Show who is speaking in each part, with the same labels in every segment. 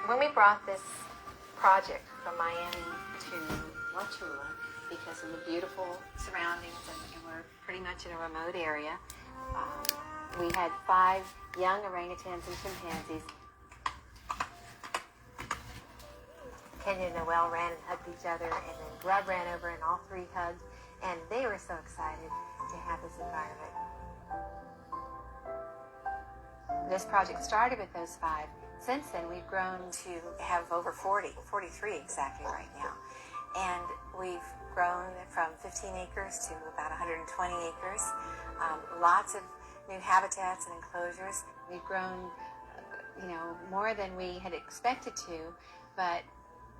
Speaker 1: When we brought this project from Miami to Wauchula, because of the beautiful surroundings and we're pretty much in a remote area, we had 5 young orangutans and chimpanzees. Kenya and Noel ran and hugged each other, and then Gleb ran over and all 3 hugged, and they were so excited to have this environment. This project started with those 5. Since then, we've grown to have over 43 exactly right now. And we've grown from 15 acres to about 120 acres. Lots of new habitats and enclosures. We've grown, more than we had expected to, but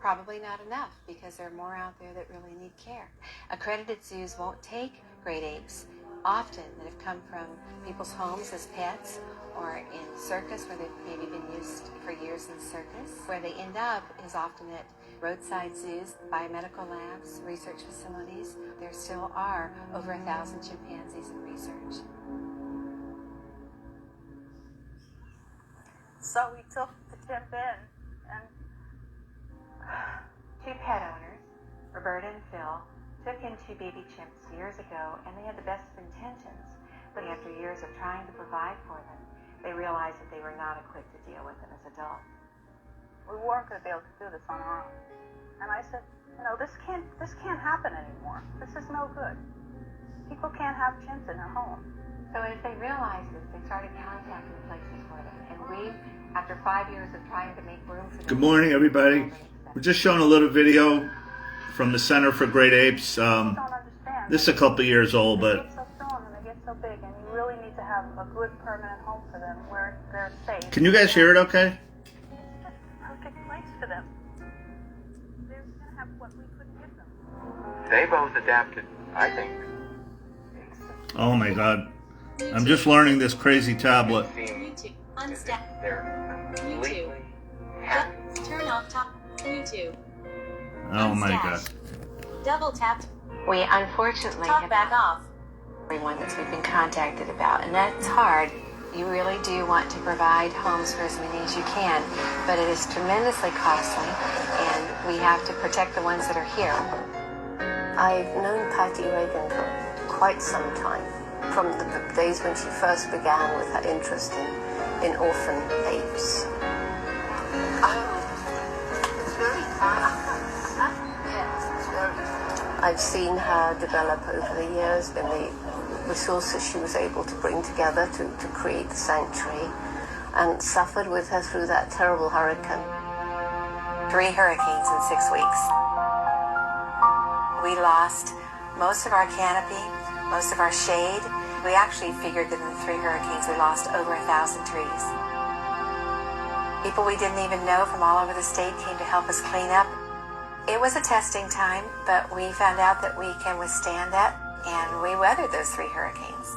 Speaker 1: probably not enough because there are more out there that really need care. Accredited zoos won't take great apes often that have come from people's homes as pets or in circus where they've maybe been used for years in circus. Where they end up is often at roadside zoos, biomedical labs, research facilities. There still are over 1,000 chimpanzees in research.
Speaker 2: So we took the chimp in and
Speaker 1: 2 pet owners, Roberta and Phil, took in 2 baby chimps years ago, and they had the best of intentions. But after years of trying to provide for them, they realized that they were not equipped to deal with them as adults.
Speaker 2: we weren't going to be able to do this on our own. And I said, this can't happen anymore. This is no good. People can't have chimps in their home.
Speaker 1: So as they realized this, they started contacting places for them. And we, after 5 years of trying to make room for them...
Speaker 3: Good morning, everybody. We're just showing a little video from the Center for Great Apes. This is a couple years old, but...
Speaker 2: They get so strong and they get so big, and you really need to have a good permanent home for them where they're safe.
Speaker 3: Can you guys hear it okay?
Speaker 2: It's just a perfect place for them. They're going to have what we couldn't give them.
Speaker 4: They both adapted, I think.
Speaker 3: Oh my God. I'm just learning this crazy tablet.
Speaker 5: YouTube. Unstack.
Speaker 4: They're
Speaker 5: YouTube.
Speaker 4: completely happy.
Speaker 5: Turn off top. YouTube.
Speaker 3: Oh my God.
Speaker 5: Double tap.
Speaker 1: We unfortunately
Speaker 5: Talk
Speaker 1: have
Speaker 5: back off.
Speaker 1: everyone that we've been contacted about, and that's hard. You really do want to provide homes for as many as you can, but it is tremendously costly, and we have to protect the ones that are here.
Speaker 6: I've known Patty Reagan for quite some time, from the days when she first began with her interest in orphan apes. It's very kind. Yes, it's very kind. I've seen her develop over the years and the resources she was able to bring together to create the sanctuary, and suffered with her through that terrible hurricane.
Speaker 1: 3 hurricanes in 6 weeks. We lost most of our canopy, most of our shade. We actually figured that in the 3 hurricanes we lost over 1,000 trees. People we didn't even know from all over the state came to help us clean up. It was a testing time, but we found out that we can withstand that, and we weathered those 3 hurricanes.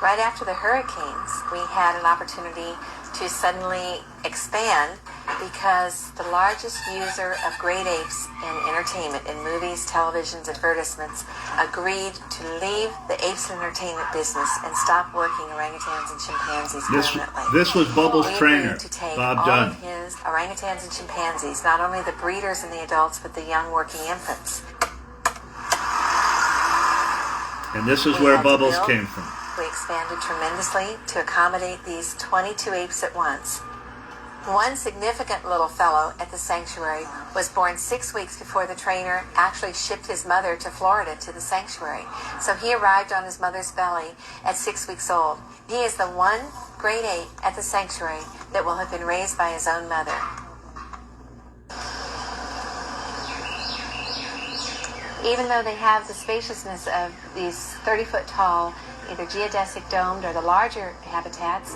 Speaker 1: Right after the hurricanes, we had an opportunity to suddenly expand because the largest user of great apes in entertainment, in movies, televisions, advertisements, agreed to leave the apes and entertainment business and stop working orangutans and chimpanzees permanently.
Speaker 3: This was Bubbles'
Speaker 1: We
Speaker 3: trainer,
Speaker 1: agreed to take
Speaker 3: Bob
Speaker 1: all
Speaker 3: Dunn.
Speaker 1: of his orangutans and chimpanzees, not only the breeders and the adults, but the young working infants.
Speaker 3: And this is
Speaker 1: We
Speaker 3: where
Speaker 1: had to
Speaker 3: Bubbles
Speaker 1: build.
Speaker 3: came from.
Speaker 1: We expanded tremendously to accommodate these 22 apes at once. One significant little fellow at the sanctuary was born 6 weeks before the trainer actually shipped his mother to Florida to the sanctuary. So he arrived on his mother's belly at 6 weeks old. He is the one great ape at the sanctuary that will have been raised by his own mother. Even though they have the spaciousness of these 30-foot tall, either geodesic domed or the larger habitats,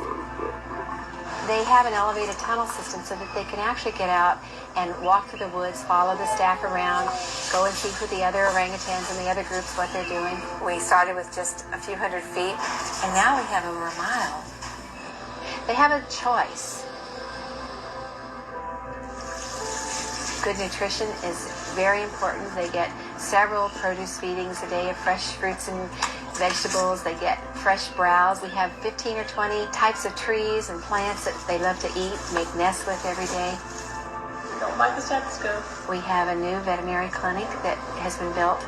Speaker 1: they have an elevated tunnel system so that they can actually get out and walk through the woods, follow the staff around, go and see with the other orangutans and the other groups what they're doing. We started with just a few hundred feet, and now we have over a mile. They have a choice. Good nutrition is very important. They get several produce feedings a day of fresh fruits and vegetables. They get fresh browse. We have 15 or 20 types of trees and plants that they love to eat, make nests with every day.
Speaker 5: Don't like the stethoscope.
Speaker 1: We have a new veterinary clinic that has been built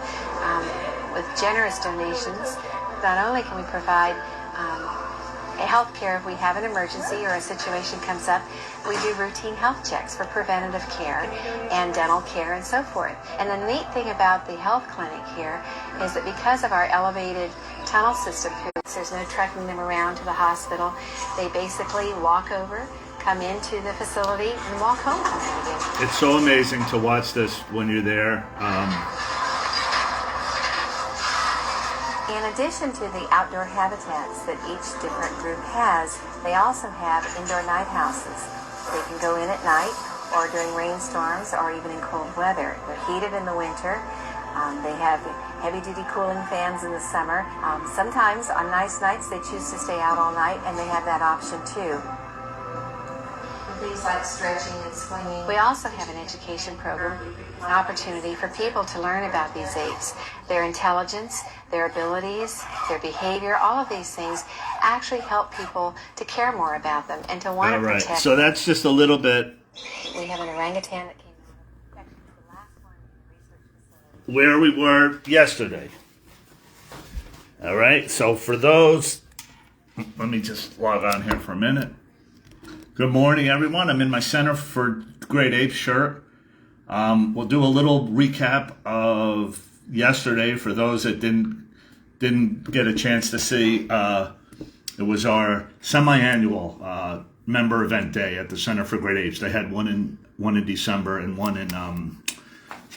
Speaker 1: with generous donations. Not only can we provide health care if we have an emergency or a situation comes up, we do routine health checks for preventative care and dental care and so forth. And the neat thing about the health clinic here is that because of our elevated tunnel system, there's no trucking them around to the hospital. They basically walk over, come into the facility, and walk home again.
Speaker 3: It's so amazing to watch this when you're there.
Speaker 1: In addition to the outdoor habitats that each different group has, they also have indoor night houses. They can go in at night or during rainstorms or even in cold weather. They're heated in the winter. They have heavy-duty cooling fans in the summer. Sometimes on nice nights they choose to stay out all night, and they have that option too. Things like stretching and swinging. We also have an education program, an opportunity for people to learn about these apes, their intelligence, their abilities, their behavior. All of these things actually help people to care more about them and to want to protect them.
Speaker 3: So that's just a little bit.
Speaker 1: We have an orangutan that came out. The last one in the research facility.
Speaker 3: Where we were yesterday. All right, so for those, let me just log on here for a minute. Good morning, everyone. I'm in my Center for Great Apes shirt. We'll do a little recap of yesterday for those that didn't get a chance to see. It was our semi-annual member event day at the Center for Great Apes. They had one in December and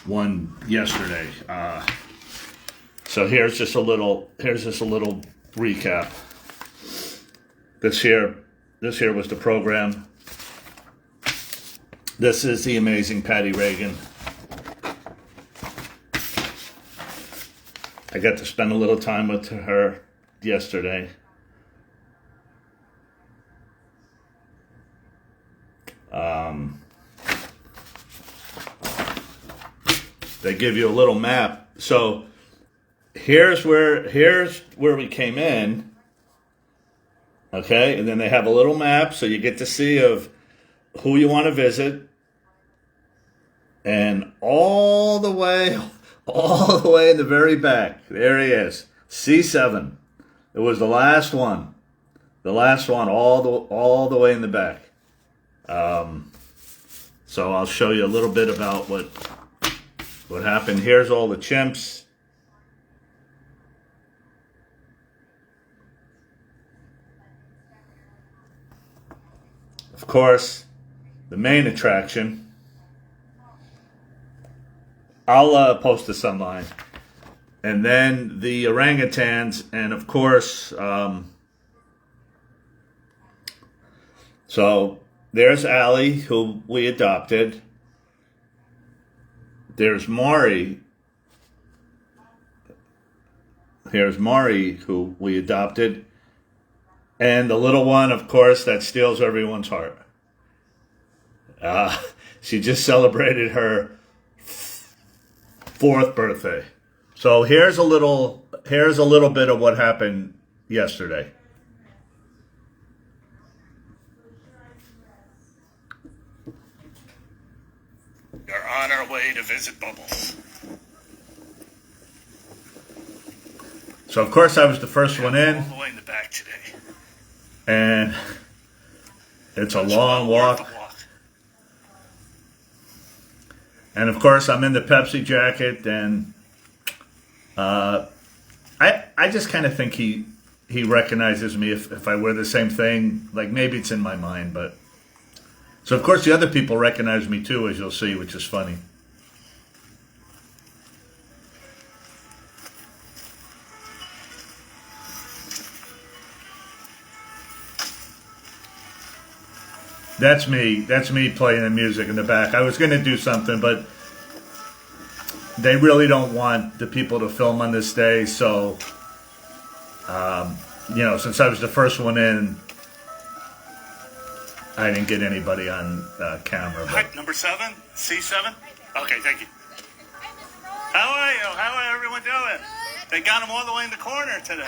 Speaker 3: one yesterday. So here's just a little recap. This here was the program. This is the amazing Patty Reagan. I got to spend a little time with her yesterday. They give you a little map. So here's where we came in. Okay, and then they have a little map, so you get to see of who you want to visit, and all the way in the very back, there he is, C7. It was the last one, all the way in the back. So I'll show you a little bit about what happened. Here's all the chimps. Of course, the main attraction. I'll post this online. And then the orangutans, and of course, so there's Allie, who we adopted. There's Mari. Here's Mari, who we adopted. And the little one, of course, that steals everyone's heart. She just celebrated her 4th birthday. So here's a little bit of what happened yesterday. We're on our way to visit Bubbles. So of course I was the first one in. All the way in the back today. And it's a long walk. And of course, I'm in the Pepsi jacket, and I just kind of think he recognizes me if I wear the same thing. Like maybe it's in my mind, but so of course the other people recognize me too, as you'll see, which is funny. That's me playing the music in the back. I was going to do something, but they really don't want the people to film on this day. So, since I was the first one in, I didn't get anybody on camera. But.
Speaker 7: Number 7, C7. Okay, thank you. How are you? How are everyone doing?
Speaker 3: They got him all the way in the corner today.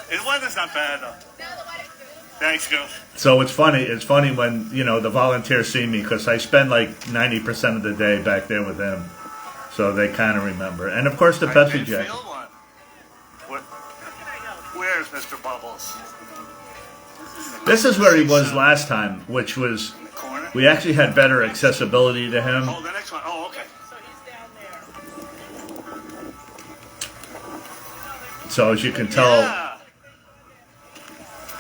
Speaker 3: His weather's not bad though. Thanks, Gil. So it's funny. It's funny when the volunteers see me because I spend like 90% of the day back there with them, so they kind of remember. And of course the Pepsi jacket. Where's Mr. Bubbles? This is where he was last time, which was we actually had better accessibility to him.
Speaker 4: Oh, the next one. Oh, okay.
Speaker 3: So as you can tell.
Speaker 4: Yeah.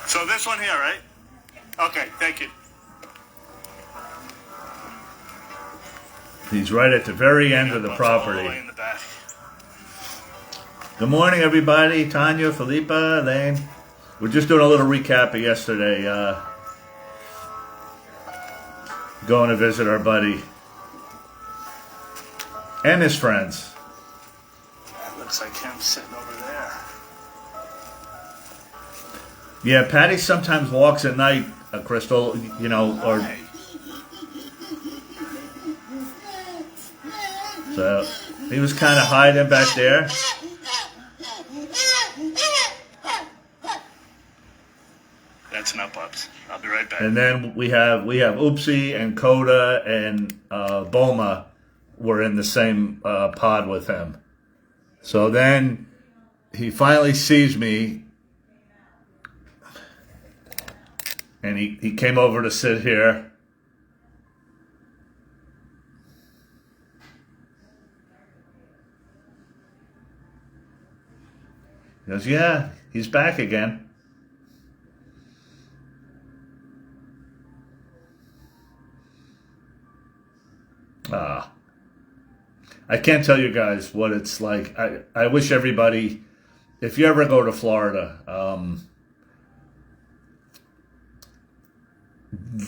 Speaker 4: So this one here, right? Okay, thank you.
Speaker 3: He's right at the very end of the property.
Speaker 4: All the way in the back.
Speaker 3: Good morning, everybody. Tanya, Felipa, Elaine. We're just doing a little recap of yesterday. Going to visit our buddy and his friends.
Speaker 4: That looks like him sitting over there.
Speaker 3: Yeah, Patty sometimes walks at night, Crystal, or... So, he was kind of hiding back there.
Speaker 4: That's enough, pups. I'll be right back.
Speaker 3: And then we have Oopsie and Coda and Boma were in the same pod with him. So then he finally sees me, and he came over to sit here. He goes, yeah, he's back again. I can't tell you guys what it's like. I wish everybody, if you ever go to Florida,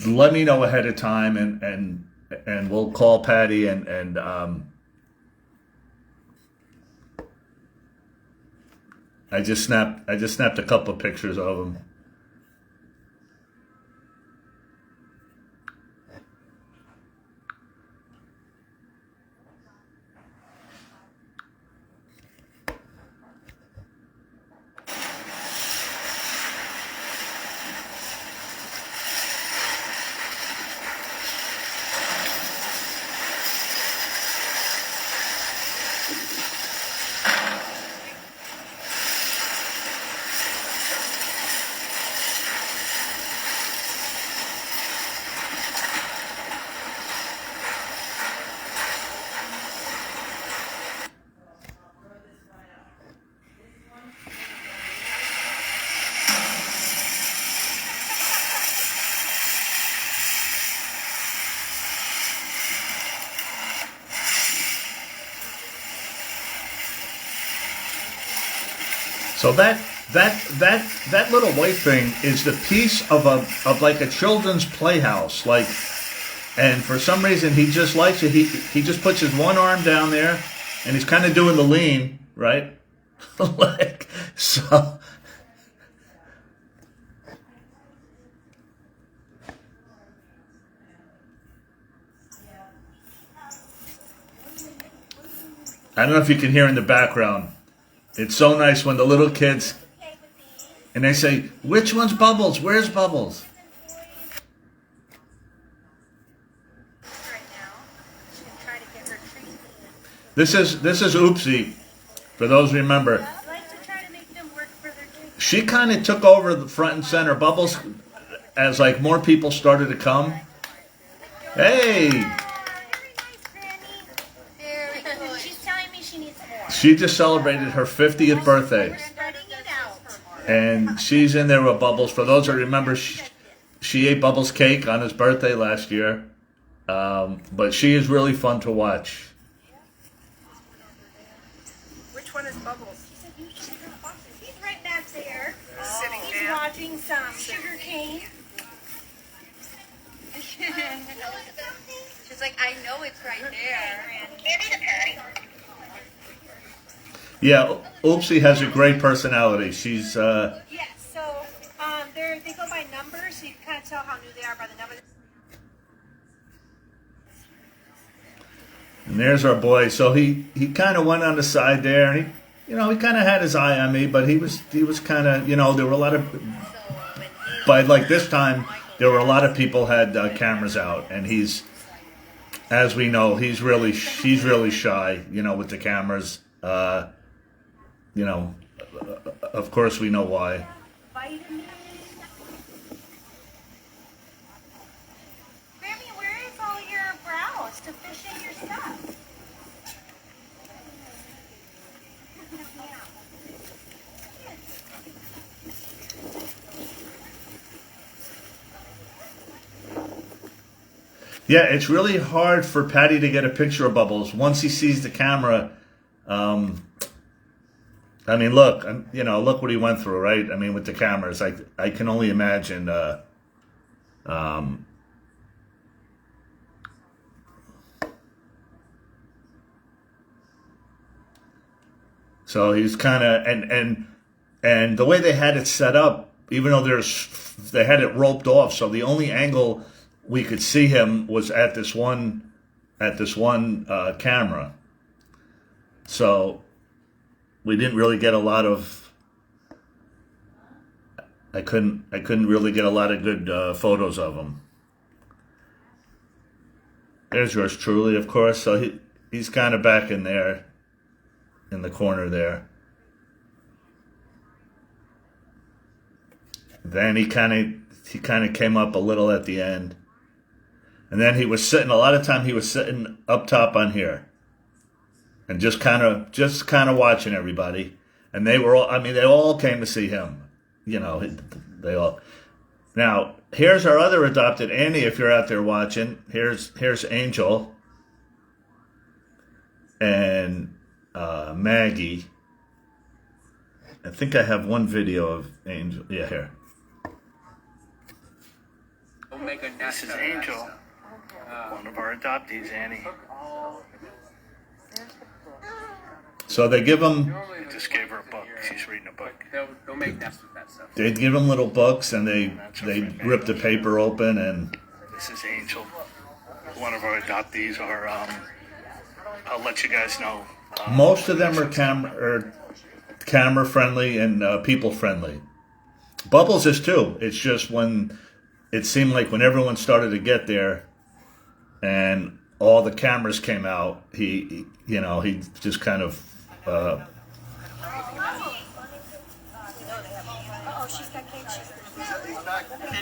Speaker 3: let me know ahead of time, and we'll call Patty and I just snapped a couple of pictures of him. So that little white thing is the piece of like a children's playhouse, like, and for some reason he just likes it. He just puts his one arm down there, and he's kind of doing the lean, right? Like so. I don't know if you can hear in the background. It's so nice when the little kids, and they say, which one's Bubbles? Where's Bubbles? This is Oopsie, for those who remember. She kind of took over the front and center. Bubbles, as like more people started to come. Hey! She just celebrated her 50th birthday. And she's in there with Bubbles. For those who remember, she ate Bubbles' cake on his birthday last year. But she is really fun to watch.
Speaker 7: Which one is Bubbles? He's right back there. Sitting down. He's watching some sugar cane.
Speaker 8: She's like, I know it's right there.
Speaker 3: Yeah, Oopsie has a great personality. She's
Speaker 7: Yes, so they go by numbers, so you can kind of tell how new they are by the number.
Speaker 3: And there's our boy. So he kind of went on the side there. And he kind of had his eye on me, but he was kind of, there were a lot of, by like this time, there were a lot of people had cameras out, and he's, as we know, he's really shy, with the cameras. Of course we know why.
Speaker 7: Grammy, where is all your browse to fish in your stuff?
Speaker 3: Yeah, it's really hard for Patty to get a picture of Bubbles once he sees the camera. I mean, look, look what he went through, right? I mean, with the cameras, I can only imagine. So he's kind of and the way they had it set up, even though they had it roped off, so the only angle we could see him was at this one camera. So we didn't really get a lot of. I couldn't really get a lot of good photos of him. There's yours truly, of course. So he's kind of back in there, in the corner there. Then he kind of came up a little at the end, and then he was sitting. A lot of time he was sitting up top on here, and just kind of watching everybody. And they were all. I mean, they all came to see him. They all. Now here's our other adopted Annie. If you're out there watching, here's Angel and Maggie. I think I have one video of Angel. Yeah, here.
Speaker 4: This is Angel, one of our adoptees, Annie.
Speaker 3: So they give him.
Speaker 4: I just gave her a book. She's reading a book.
Speaker 9: They'll make nests with that stuff.
Speaker 3: They give him little books, and they rip the paper open, and
Speaker 4: This is Angel, one of our adoptees. I'll let you guys know.
Speaker 3: most of them are camera friendly and people friendly. Bubbles is too. It's just when it seemed like when everyone started to get there, and all the cameras came out, he just kind of.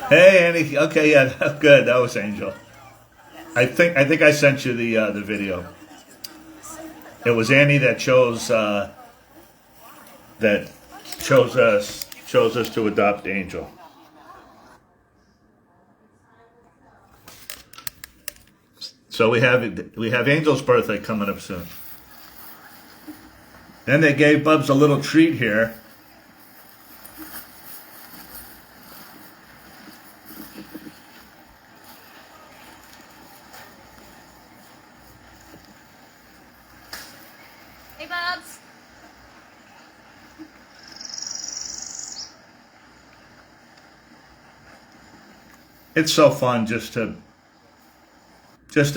Speaker 3: Hey Annie, okay, yeah, good. That was Angel. I think I sent you the video. It was Annie that chose us to adopt Angel. So we have Angel's birthday coming up soon. Then they gave Bubs a little treat here.
Speaker 8: Hey, Bubs.
Speaker 3: It's so fun just to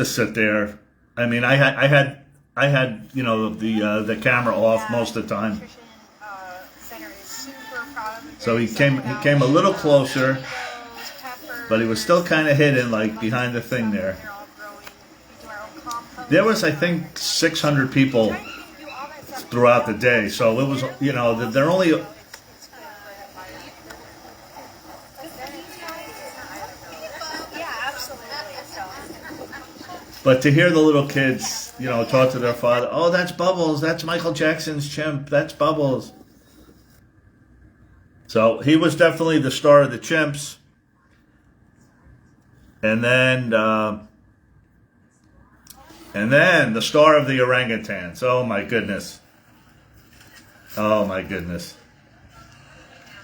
Speaker 3: sit there. I mean, I had the camera off most of the time. So he came a little closer, but he was still kind of hidden, like behind the thing there. There was, I think, 600 people throughout the day. So it was, they're only. But to hear the little kids, talk to their father, oh, that's Bubbles, that's Michael Jackson's chimp, that's Bubbles. So he was definitely the star of the chimps. And then the star of the orangutans. Oh my goodness. Oh my goodness.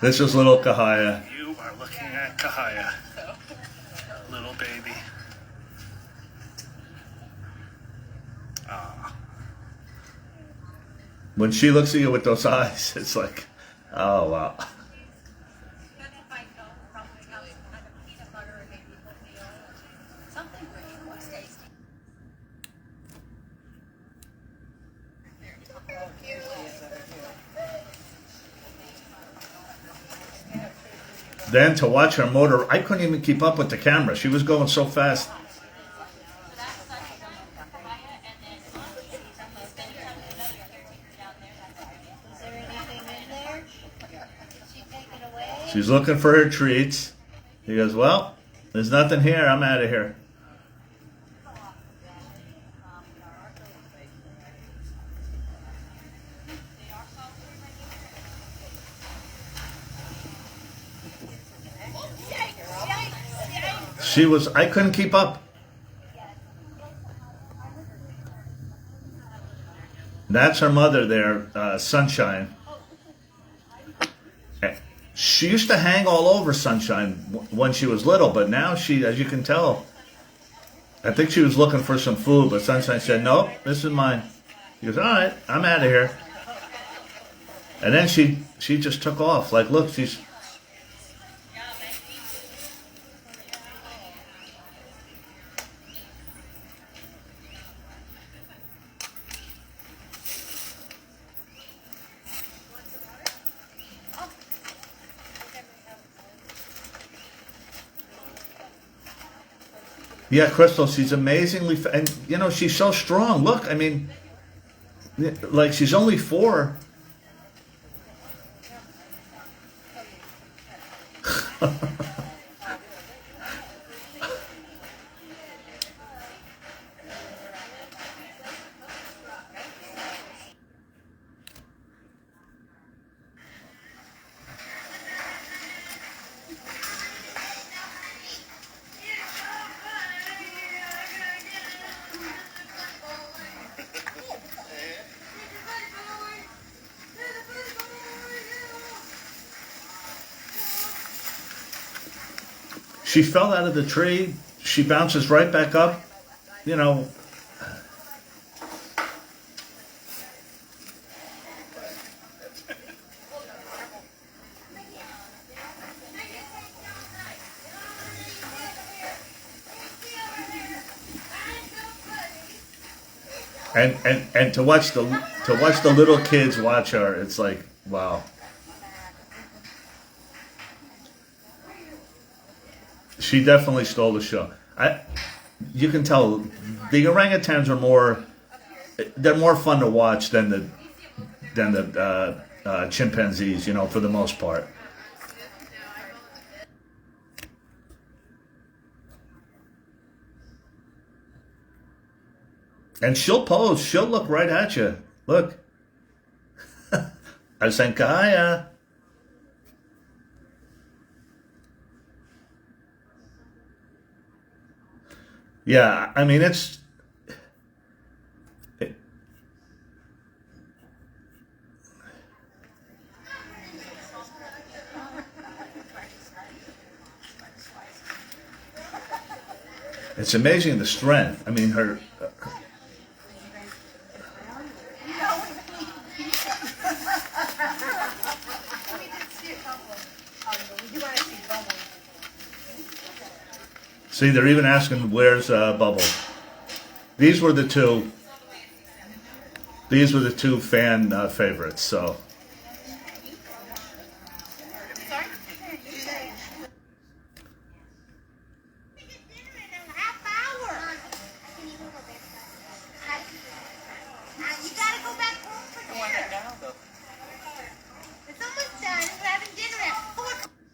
Speaker 3: This is little Kahaya.
Speaker 4: You are looking at Kahaya, little baby.
Speaker 3: When she looks at you with those eyes, it's like, oh wow. then to watch her motor, I couldn't even keep up with the camera. She was going so fast. She's looking for her treats. He goes, well, there's nothing here. I'm out of here. I couldn't keep up. That's her mother there, Sunshine. She used to hang all over Sunshine when she was little, but now she, as you can tell, I think she was looking for some food, but Sunshine said, nope, this is mine. He goes, all right, I'm out of here. And then she just took off. Like, look, she's... Yeah, Crystal, she's amazingly, and you know, she's so strong. Look, I mean, like she's only 4. She fell out of the tree. She bounces right back up. You know. And to watch the little kids watch her, it's like, wow. She definitely stole the show. You can tell the orangutans are they're more fun to watch than the chimpanzees, you know, for the most part. And she'll pose. She'll look right at you. Look. I sang Kaya. Yeah, I mean, it's amazing the strength. I mean, her. See, they're even asking where's Bubble. These were the two. These were the two fan favorites. So.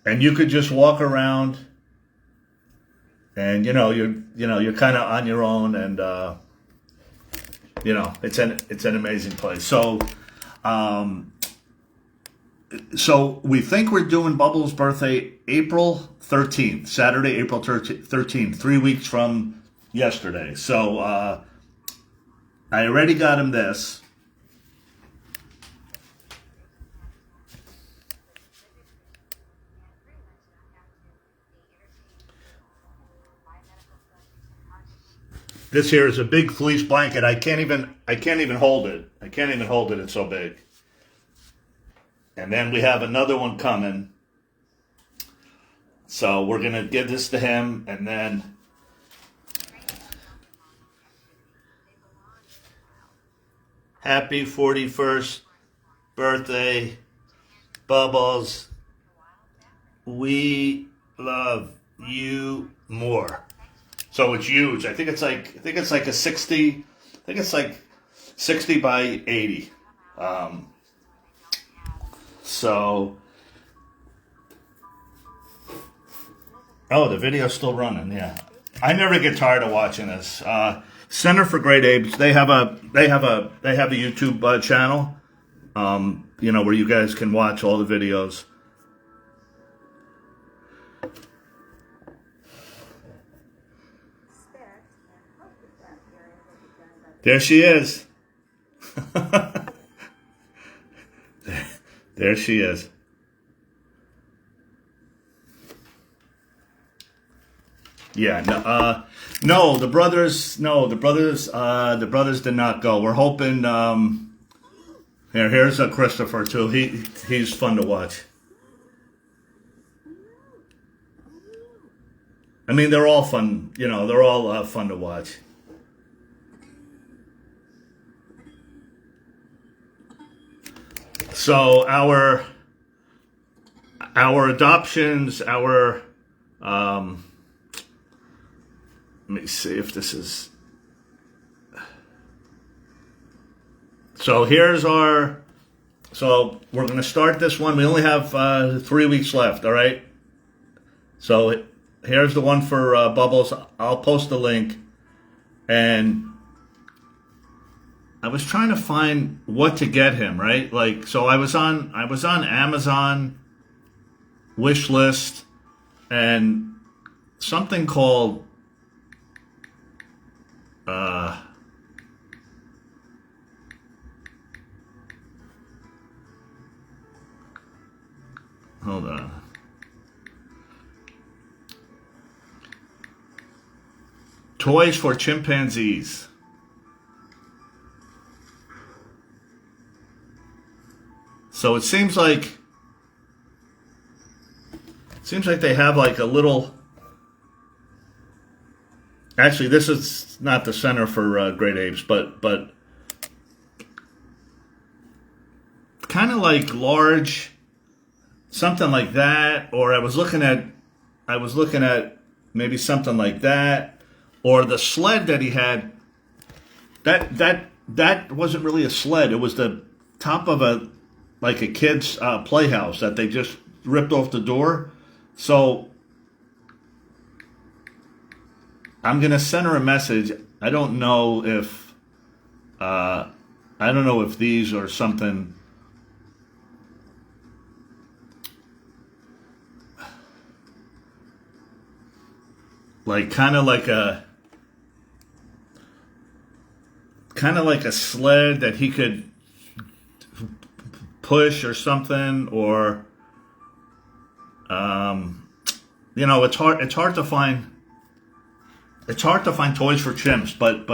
Speaker 3: And you could just walk around. And you're kind of on your own, and it's an amazing place. So, so we think we're doing Bubbles' birthday April 13th, Saturday, April 13th, 3 weeks from yesterday. So I already got him this. This here is a big fleece blanket. I can't even hold it. I can't even hold it. It's so big. And then we have another one coming. So we're going to give this to him, and then happy 41st birthday, Bubbles. we love you more. So it's huge. I think it's like a 60. I think it's like 60 by 80. So. Oh, the video's still running. Yeah, I never get tired of watching this. Center for Great Apes. They have a YouTube channel. Where you guys can watch all the videos. There she is. There she is. Yeah, no, the brothers did not go. We're hoping. Here's a Christopher too. He's fun to watch. I mean, they're all fun. They're all fun to watch. So our adoptions, let me see if this is. So so we're going to start this one. We only have 3 weeks left, all right? So here's the one for Bubbles. I'll post the link. And I was trying to find what to get him, right? So I was on Amazon wish list and something called hold on. Toys for chimpanzees. So it seems like they have like a little. Actually, this is not the Center for Great Apes, but kind of like large, something like that. Or I was looking at maybe something like that, or the sled that he had. That wasn't really a sled. It was the top of a kid's playhouse that they just ripped off the door. So I'm gonna send her a message. I don't know if these are something kind of like a sled that he could push or something, or it's hard to find. It's hard to find toys for chimps, but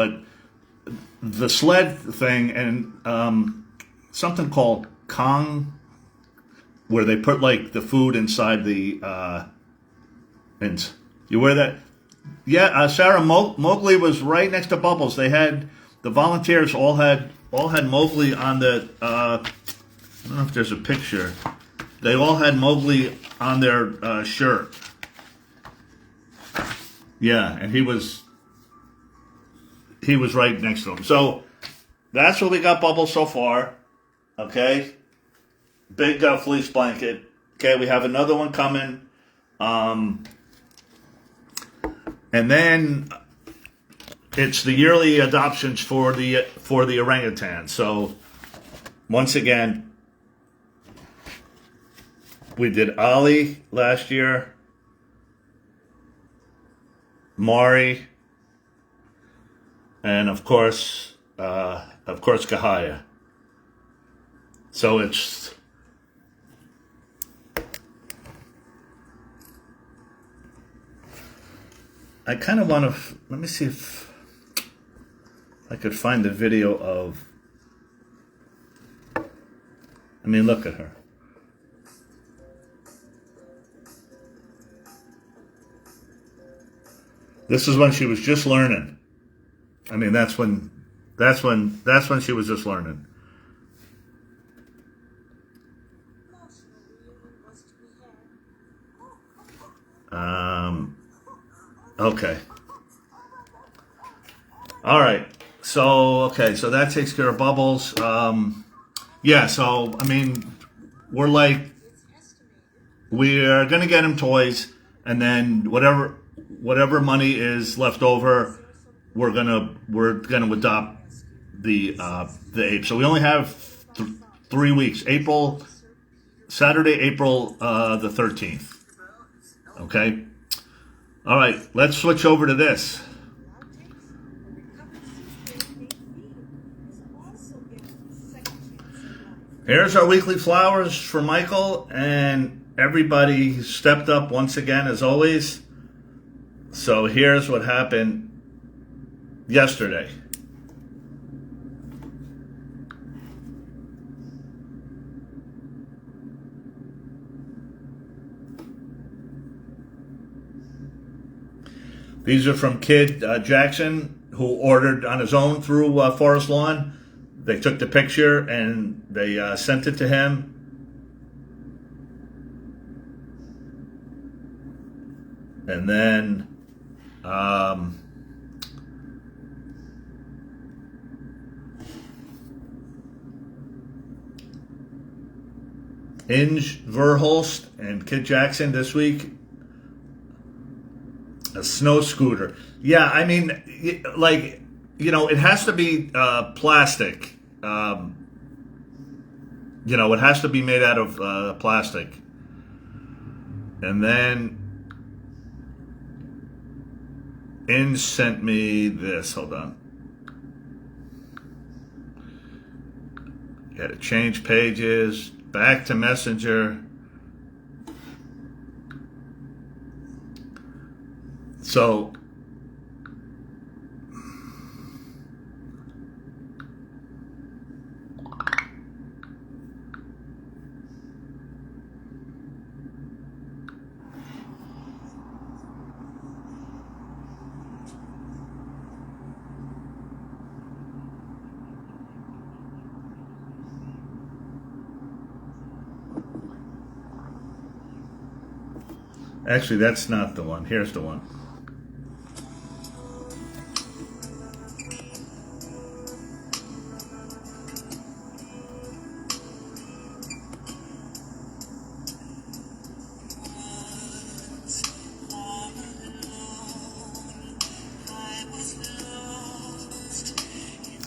Speaker 3: the sled thing and something called Kong, where they put the food inside the and you wear that. Yeah, Sarah, Mowgli was right next to Bubbles. They had the volunteers all had Mowgli on the. I don't know if there's a picture. They all had Mowgli on their shirt. Yeah, and he was right next to him. So that's what we got, Bubbles, so far. Okay, big fleece blanket. Okay, we have another one coming. And then it's the yearly adoptions for the orangutan. So once again, we did Ollie last year, Mari, and of course Kahaya. So it's I kind of want to let me see if I could find the video of. I mean, look at her. This is when she was just learning. I mean, that's when she was just learning. Okay. All right. So that takes care of Bubbles. Yeah. So I mean, we're gonna get him toys, and then whatever money is left over, we're gonna adopt the ape. So we only have 3 weeks. Saturday, April the 13th. Okay. All right. Let's switch over to this. Here's our weekly flowers for Michael, and everybody stepped up once again as always. So here's what happened yesterday. These are from Kid Jackson, who ordered on his own through Forest Lawn. They took the picture and they sent it to him. And then Inge Verhulst and Kid Jackson this week. A snow scooter. Yeah, I mean, it has to be plastic. It has to be made out of plastic. And then Inge sent me this. Hold on. Got to change pages. Back to Messenger. So actually, that's not the one. Here's the one.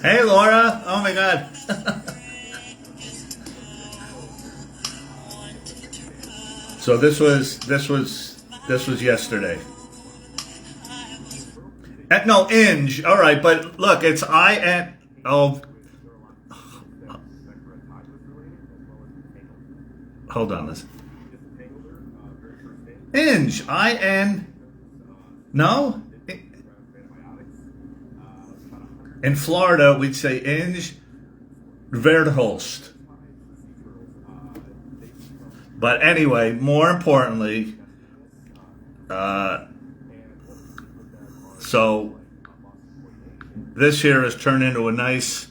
Speaker 3: Hey, Laura. Oh my God. So this was yesterday. No, Inge. All right, but look, it's hold on, listen. Inge. No. In Florida, we'd say Inge Verhulst. But anyway, more importantly, so this here has turned into a nice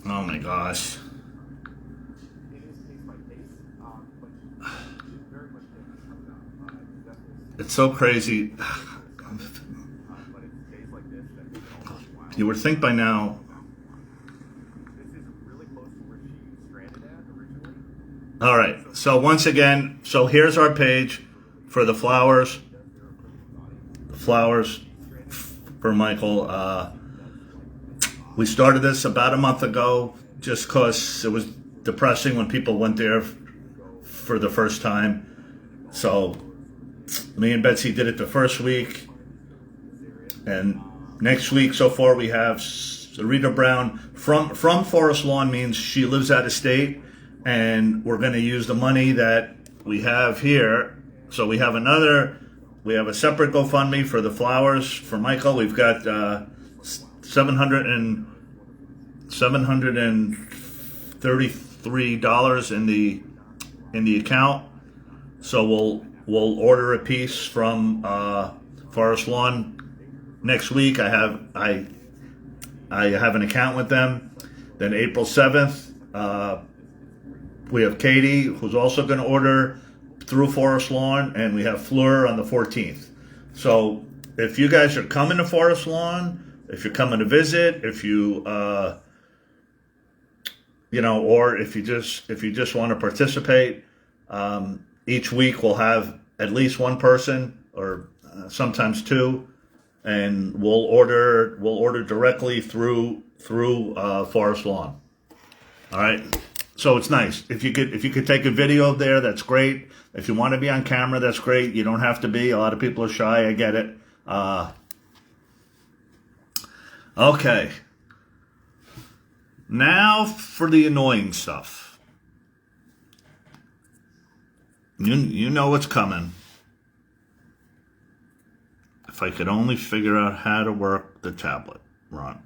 Speaker 3: oh my gosh. It's so crazy. You would think by now. All right. So once again, so here's our page for the flowers. The flowers for Michael. We started this about a month ago just because it was depressing when people went there for the first time. So me and Betsy did it the first week. And next week, so far, we have Sarita Brown from Forest Lawn, means she lives out of state, and we're going to use the money that we have here. So we have a separate GoFundMe for the flowers for Michael. We've got $733 in the account. So we'll order a piece from Forest Lawn next week. I have an account with them. Then April 7th, We have Katie, who's also going to order through Forest Lawn, and we have Fleur on the 14th. So if you guys are coming to Forest Lawn, if you're coming to visit, if you or if you just want to participate, each week we'll have at least one person, or sometimes two, and we'll order directly through Forest Lawn. All right. So it's nice. If you could take a video there, that's great. If you want to be on camera, that's great. You don't have to be. A lot of people are shy. I get it. Okay. Now for the annoying stuff. You know what's coming. If I could only figure out how to work the tablet, Ron.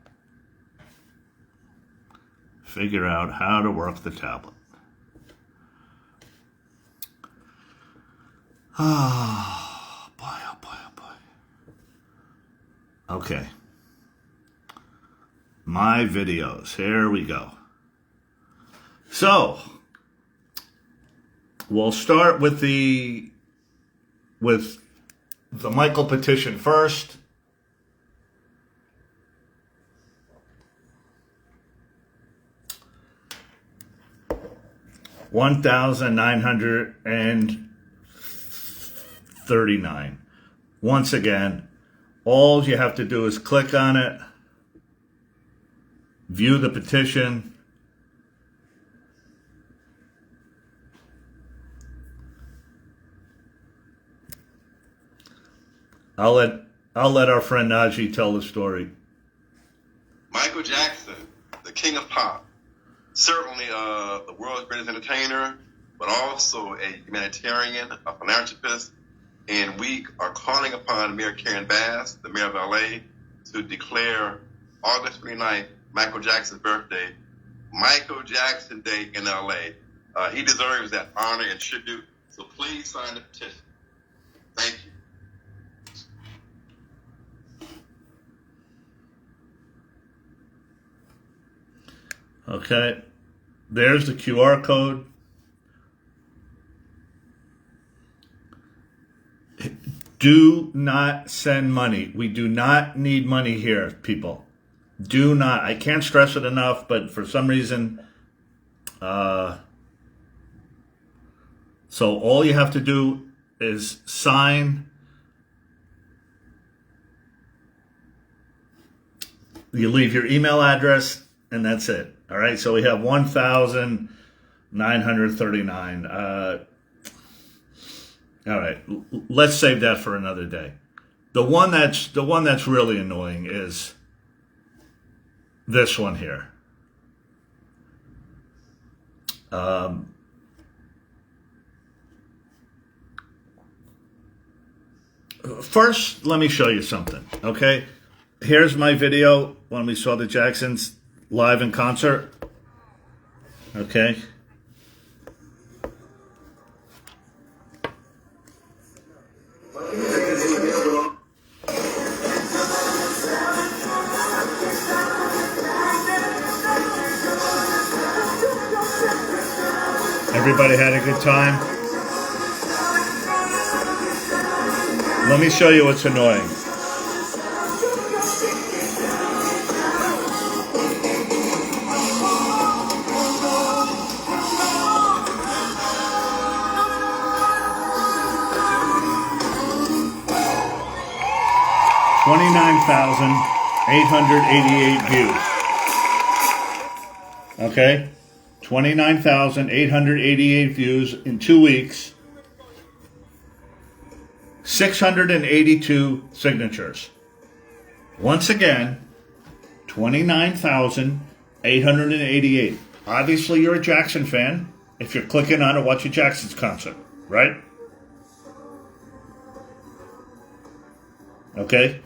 Speaker 3: Figure out how to work the tablet. Oh boy, oh boy, oh boy. Okay. My videos. Here we go. So, we'll start with the Michael petition first. $1,939. Once again, all you have to do is click on it, view the petition, I'll let our friend Najee tell the story.
Speaker 10: Michael Jackson, the king of pop, certainly the world's greatest entertainer, but also a humanitarian, a philanthropist, and we are calling upon Mayor Karen Bass, the mayor of LA, to declare August 29th, Michael Jackson's birthday, Michael Jackson Day in LA. He deserves that honor and tribute, so please sign the petition. Thank you.
Speaker 3: Okay, there's the QR code. Do not send money. We do not need money here, people. Do not. I can't stress it enough, but for some reason, so all you have to do is sign. You leave your email address, and that's it. All right, so we have 1,939. All right, let's save that for another day. The one that's really annoying is this one here. First, let me show you something. Okay, here's my video when we saw the Jacksons live in concert. Okay. Everybody had a good time. Let me show you what's annoying. $29,888 views. Okay? 29,888 views in 2 weeks. 682 signatures. Once again, 29,888. Obviously, you're a Jackson fan if you're clicking on to watch a Jackson's concert, right? Okay?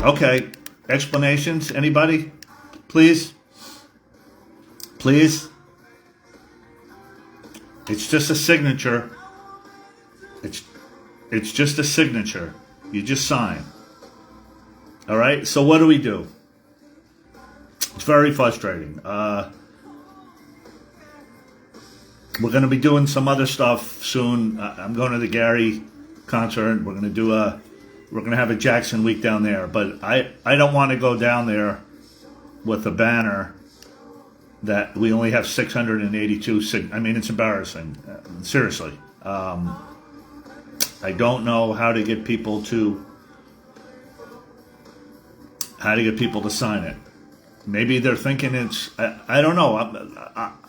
Speaker 3: Okay, explanations, anybody? Please? Please? It's just a signature. It's just a signature. You just sign. All right. So what do? It's very frustrating. We're going to be doing some other stuff soon. I'm going to the Gary concert. We're going to have a Jackson week down there. But I don't want to go down there with a banner that we only have 682. I mean, it's embarrassing. Seriously. I don't know how to get people to sign it. Maybe they're thinking it's. I don't know.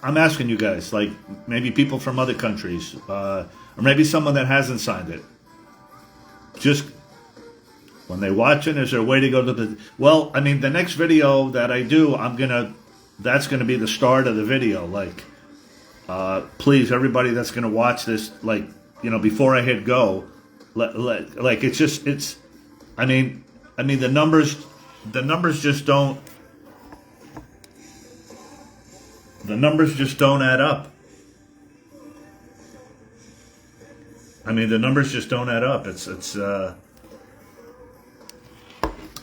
Speaker 3: I'm asking you guys, like maybe people from other countries, or maybe someone that hasn't signed it. Just when they watch it, is there a way to go to the? Well, I mean, the next video that I do, that's gonna be the start of the video. Like, please, everybody that's gonna watch this, like, before I hit go, like it's. I mean, the numbers just don't. The numbers just don't add up. I mean, the numbers just don't add up. It's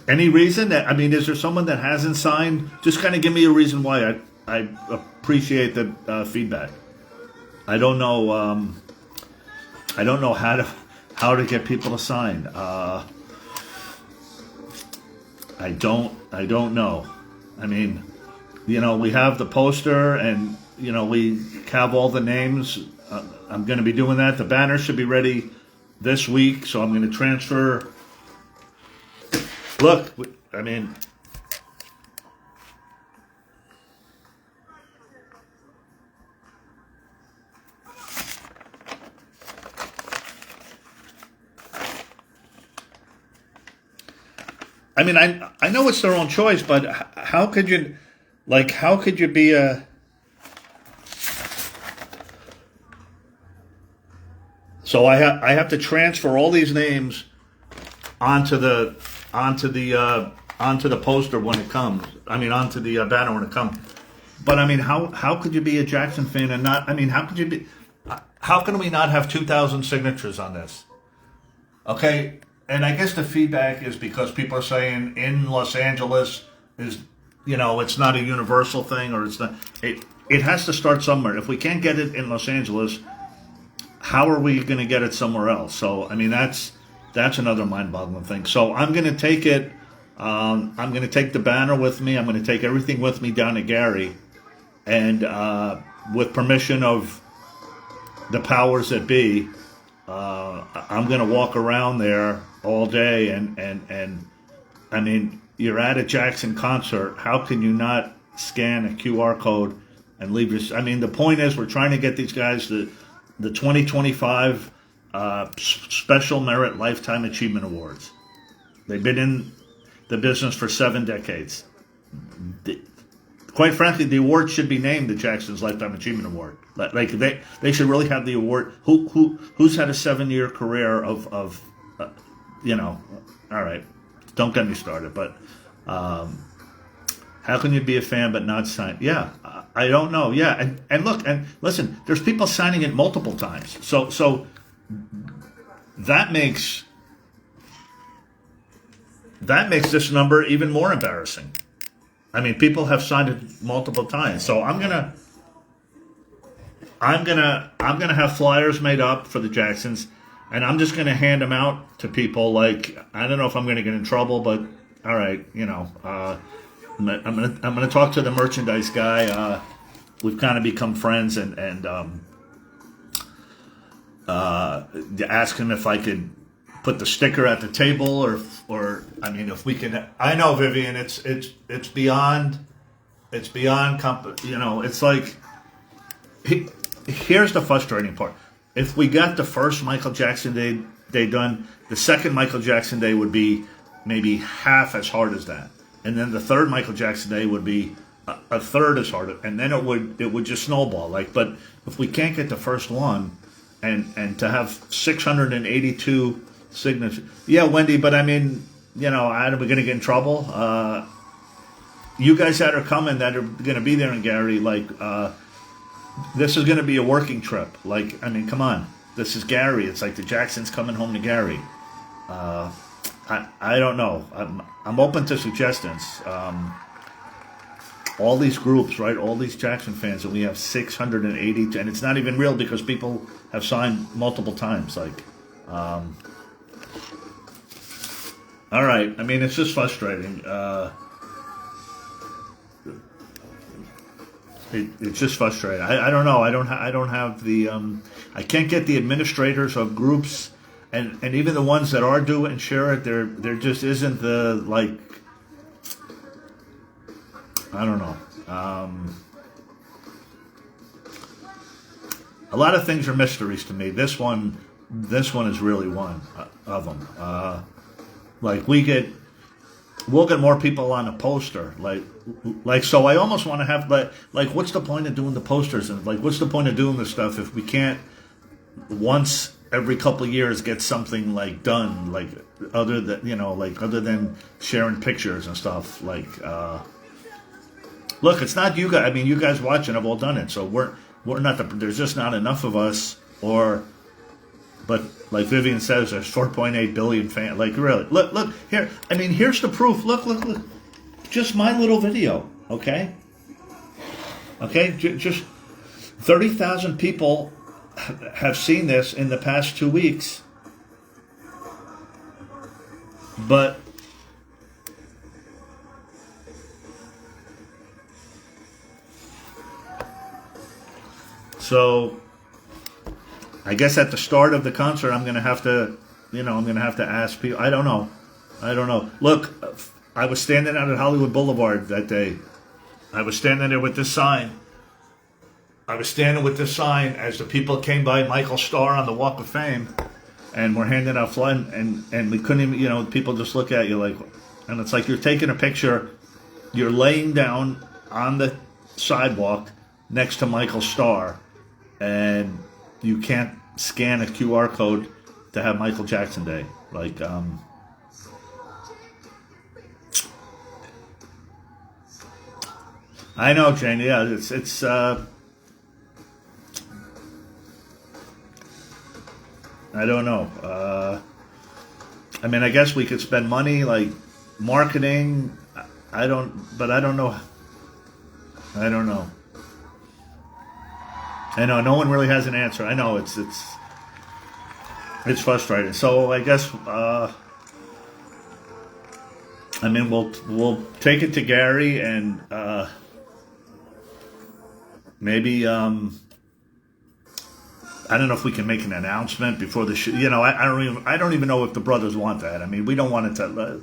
Speaker 3: any reason that, I mean, is there someone that hasn't signed? Just kind of give me a reason why. I appreciate the feedback. I don't know how to get people to sign. I don't know. I mean, we have the poster and, we have all the names. I'm going to be doing that. The banner should be ready this week, so I'm going to transfer. Look, I mean, I know it's their own choice, but how could you be a? So I have to transfer all these names onto the poster when it comes. I mean, onto the banner when it comes. But I mean, how could you be a Jackson fan and not? I mean, how could you be? How can we not have 2,000 signatures on this? Okay, and I guess the feedback is because people are saying in Los Angeles is, it's not a universal thing, or it's not. It has to start somewhere. If we can't get it in Los Angeles, how are we going to get it somewhere else? So I mean, that's another mind-boggling thing. So I'm going to take it. I'm going to take the banner with me. I'm going to take everything with me down to Gary, and with permission of the powers that be, I'm going to walk around there all day. And I mean, you're at a Jackson concert. How can you not scan a QR code and leave your? I mean, the point is, we're trying to get these guys the 2025 Special Merit Lifetime Achievement Awards. They've been in the business for 7 decades. Quite frankly, the award should be named the Jackson's Lifetime Achievement Award. Like they should really have the award. Who's had a 7-year career of all right, don't get me started. But how can you be a fan but not sign? Yeah, I don't know. Yeah, and look and listen. There's people signing it multiple times. So that makes this number even more embarrassing. I mean, people have signed it multiple times. So I'm gonna have flyers made up for the Jacksons, and I'm just gonna hand them out to people. Like, I don't know if I'm gonna get in trouble, but all right, I'm gonna talk to the merchandise guy. We've kind of become friends, and ask him if I could put the sticker at the table, or I mean, if we can. I know, Vivian, it's beyond it's like, here's the frustrating part. If we got the first Michael Jackson Day done, the second Michael Jackson Day would be maybe half as hard as that, and then the third Michael Jackson Day would be a third as hard, and then it would just snowball. But if we can't get the first one, and to have 682 signatures, yeah, Wendy. But I mean, are we going to get in trouble? You guys that are coming, that are going to be there in Gary, this is going to be a working trip. Like, I mean, come on, this is Gary. It's like the Jacksons coming home to Gary. I don't know. I'm open to suggestions. All these groups, right? All these Jackson fans, and we have 680, and it's not even real because people have signed multiple times. Like, all right. I mean, it's just frustrating. It's just frustrating. I don't know. I don't have the. I can't get the administrators of groups, and even the ones that are do it and share it. There just isn't the like. I don't know. A lot of things are mysteries to me. This one is really one of them. Like we'll get more people on a poster. Like so, I almost want to have like what's the point of doing the posters and like what's the point of doing this stuff if we can't once every couple of years get something like done like other than sharing pictures and stuff like. Look, it's not you guys. I mean, you guys watching have all done it, so we're not. There's just not enough of us. But like Vivian says, there's 4.8 billion fans. Like really, look here. I mean, here's the proof. Look. Just my little video, okay? Just 30,000 people have seen this in the past 2 weeks, but. So, I guess at the start of the concert, I'm gonna have to ask people. I don't know. Look, I was standing out at Hollywood Boulevard that day. I was standing there with this sign. as the people came by Michael Starr on the Walk of Fame, and we're handing out flyers, and we couldn't even, people just look at you like, and it's like you're taking a picture, you're laying down on the sidewalk next to Michael Starr, and you can't scan a QR code to have Michael Jackson Day. Like, I know, Jane. Yeah, it's. I don't know. I mean, I guess we could spend money like marketing. I don't know. I know no one really has an answer. I know it's frustrating. So I guess I mean we'll take it to Gary and maybe I don't know if we can make an announcement before the show. I don't even know if the brothers want that. I mean, we don't want it to.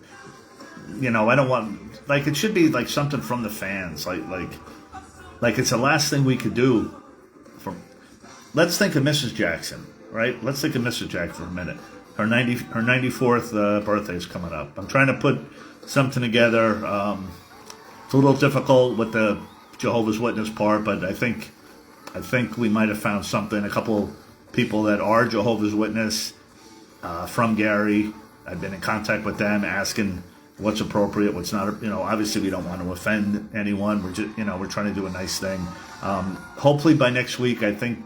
Speaker 3: I don't want like it should be like something from the fans. Like it's the last thing we could do. Let's think of Mrs. Jackson, right? Let's think of Mrs. Jackson for a minute. Her 94th birthday is coming up. I'm trying to put something together. It's a little difficult with the Jehovah's Witness part, but I think we might have found something. A couple people that are Jehovah's Witness from Gary. I've been in contact with them, asking what's appropriate, what's not. Obviously we don't want to offend anyone. We're just, we're trying to do a nice thing. Hopefully by next week, I think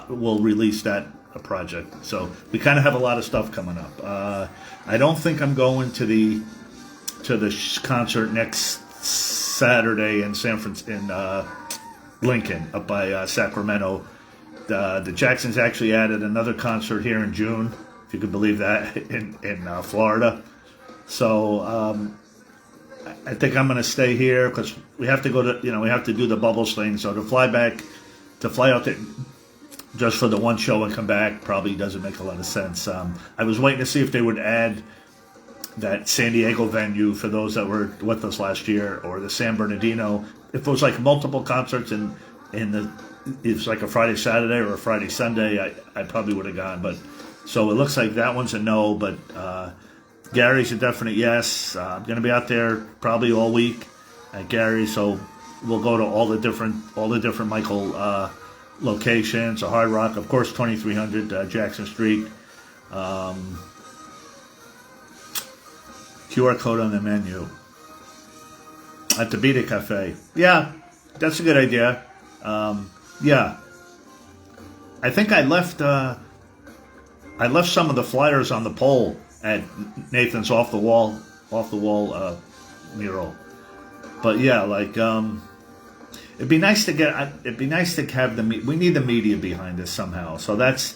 Speaker 3: we'll release that project. So we kind of have a lot of stuff coming up. I don't think I'm going to the concert next Saturday in Lincoln up by Sacramento. The Jacksons actually added another concert here in June, if you could believe that, in Florida. So I think I'm going to stay here because we have to go to, we have to do the Bubbles thing. So to fly out there just for the one show and come back probably doesn't make a lot of sense. I was waiting to see if they would add that San Diego venue for those that were with us last year, or the San Bernardino. If it was like multiple concerts it's like a Friday Saturday or a Friday Sunday, I probably would have gone. But so it looks like that one's a no. But Gary's a definite yes. I'm going to be out there probably all week at Gary, so we'll go to all the different Michael locations. A Hard Rock, of course, 2300 Jackson Street. QR code on the menu at the Beta Cafe. Yeah, that's a good idea. Yeah, I think I left some of the flyers on the pole at Nathan's off the wall mural. But yeah, like it'd be nice to have we need the media behind this somehow. So that's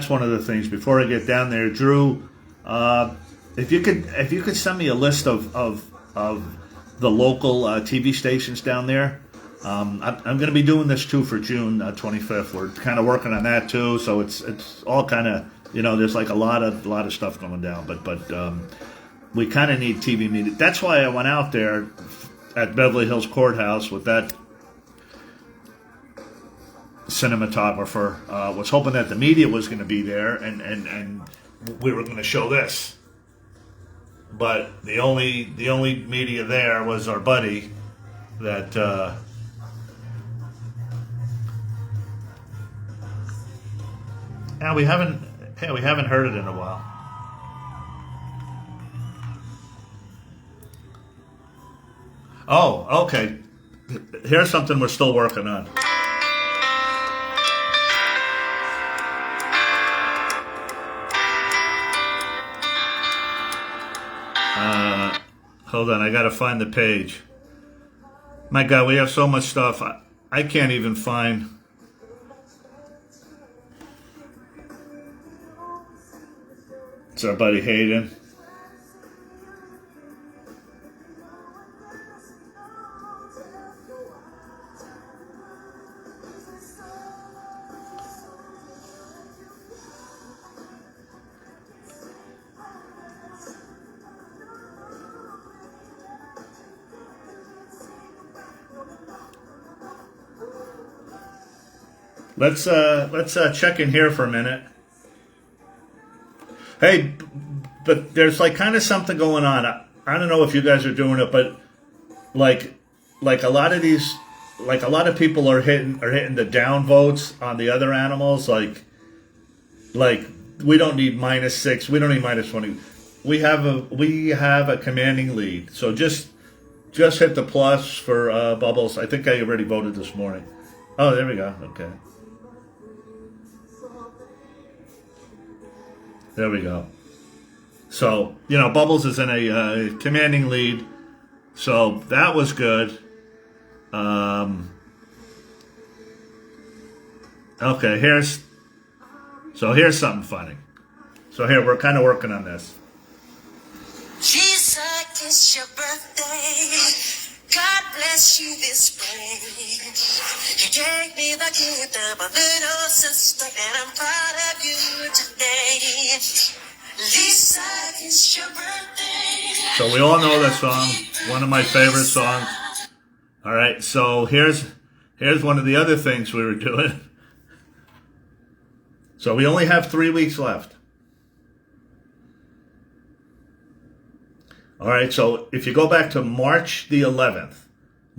Speaker 3: one of the things. Before I get down there, Drew, if you could send me a list of the local TV stations down there. I'm going to be doing this too for June 25th. We're kind of working on that too, so it's all kind of, there's like a lot of stuff going down, but we kind of need TV media. That's why I went out there at Beverly Hills Courthouse with that cinematographer. Was hoping that the media was going to be there and we were going to show this, but the only media there was our buddy that. Yeah, we haven't heard it in a while. Oh, okay. Here's something we're still working on. Hold on, I gotta find the page. My God, we have so much stuff. I can't even find. It's our buddy Hayden. Let's check in here for a minute. Hey, but there's like kind of something going on. I don't know if you guys are doing it, but like a lot of people are hitting the down votes on the other animals. Like we don't need -6. We don't need -20. We have a commanding lead. So just hit the plus for Bubbles. I think I already voted this morning. Oh, there we go. Okay. There we go. So, Bubbles is in a commanding lead. So that was good. Okay, here's something funny. So here, we're kind of working on this.
Speaker 11: Jesus, it's your birthday. God bless you this spring. You gave me the gift of a little sister, and I'm proud of you today. Lisa, it's your birthday.
Speaker 3: So we all know that song, one of my favorite songs. All right, so here's one of the other things we were doing. So we only have 3 weeks left. All right, so if you go back to March 11th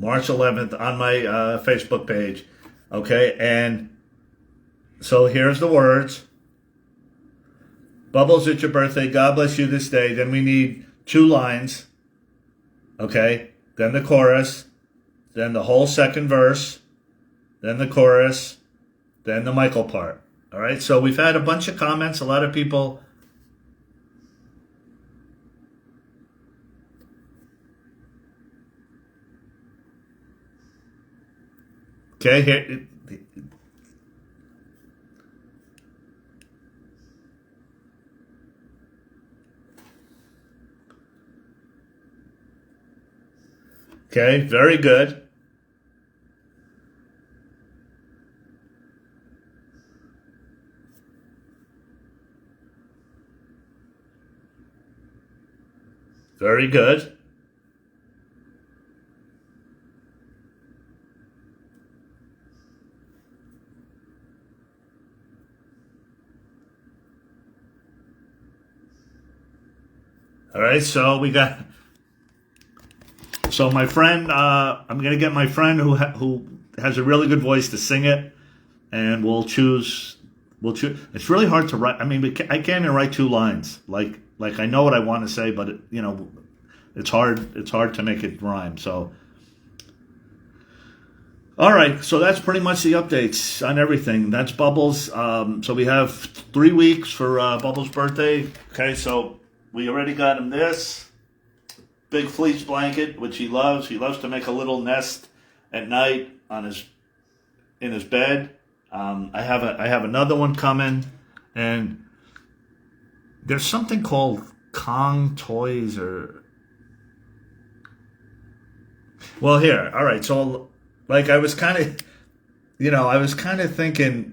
Speaker 3: on my Facebook page, okay, and so here's the words. Bubbles, it's your birthday. God bless you this day. Then we need 2 lines, okay, then the chorus, then the whole second verse, then the chorus, then the Michael part. All right, so we've had a bunch of comments, a lot of people. Okay, here. Okay, very good. Very good. All right, so we got. So my friend, I'm gonna get my friend who has a really good voice to sing it, and we'll choose. It's really hard to write. I mean, I can't even write 2 lines. Like I know what I want to say, but it's hard. It's hard to make it rhyme. So, all right. So that's pretty much the updates on everything. That's Bubbles. So we have 3 weeks for Bubbles' birthday. Okay. So we already got him this big fleece blanket, which he loves. He loves to make a little nest at night in his bed. I have another one coming, and there's something called Kong Toys well, here, all right. So, like, I was kind of thinking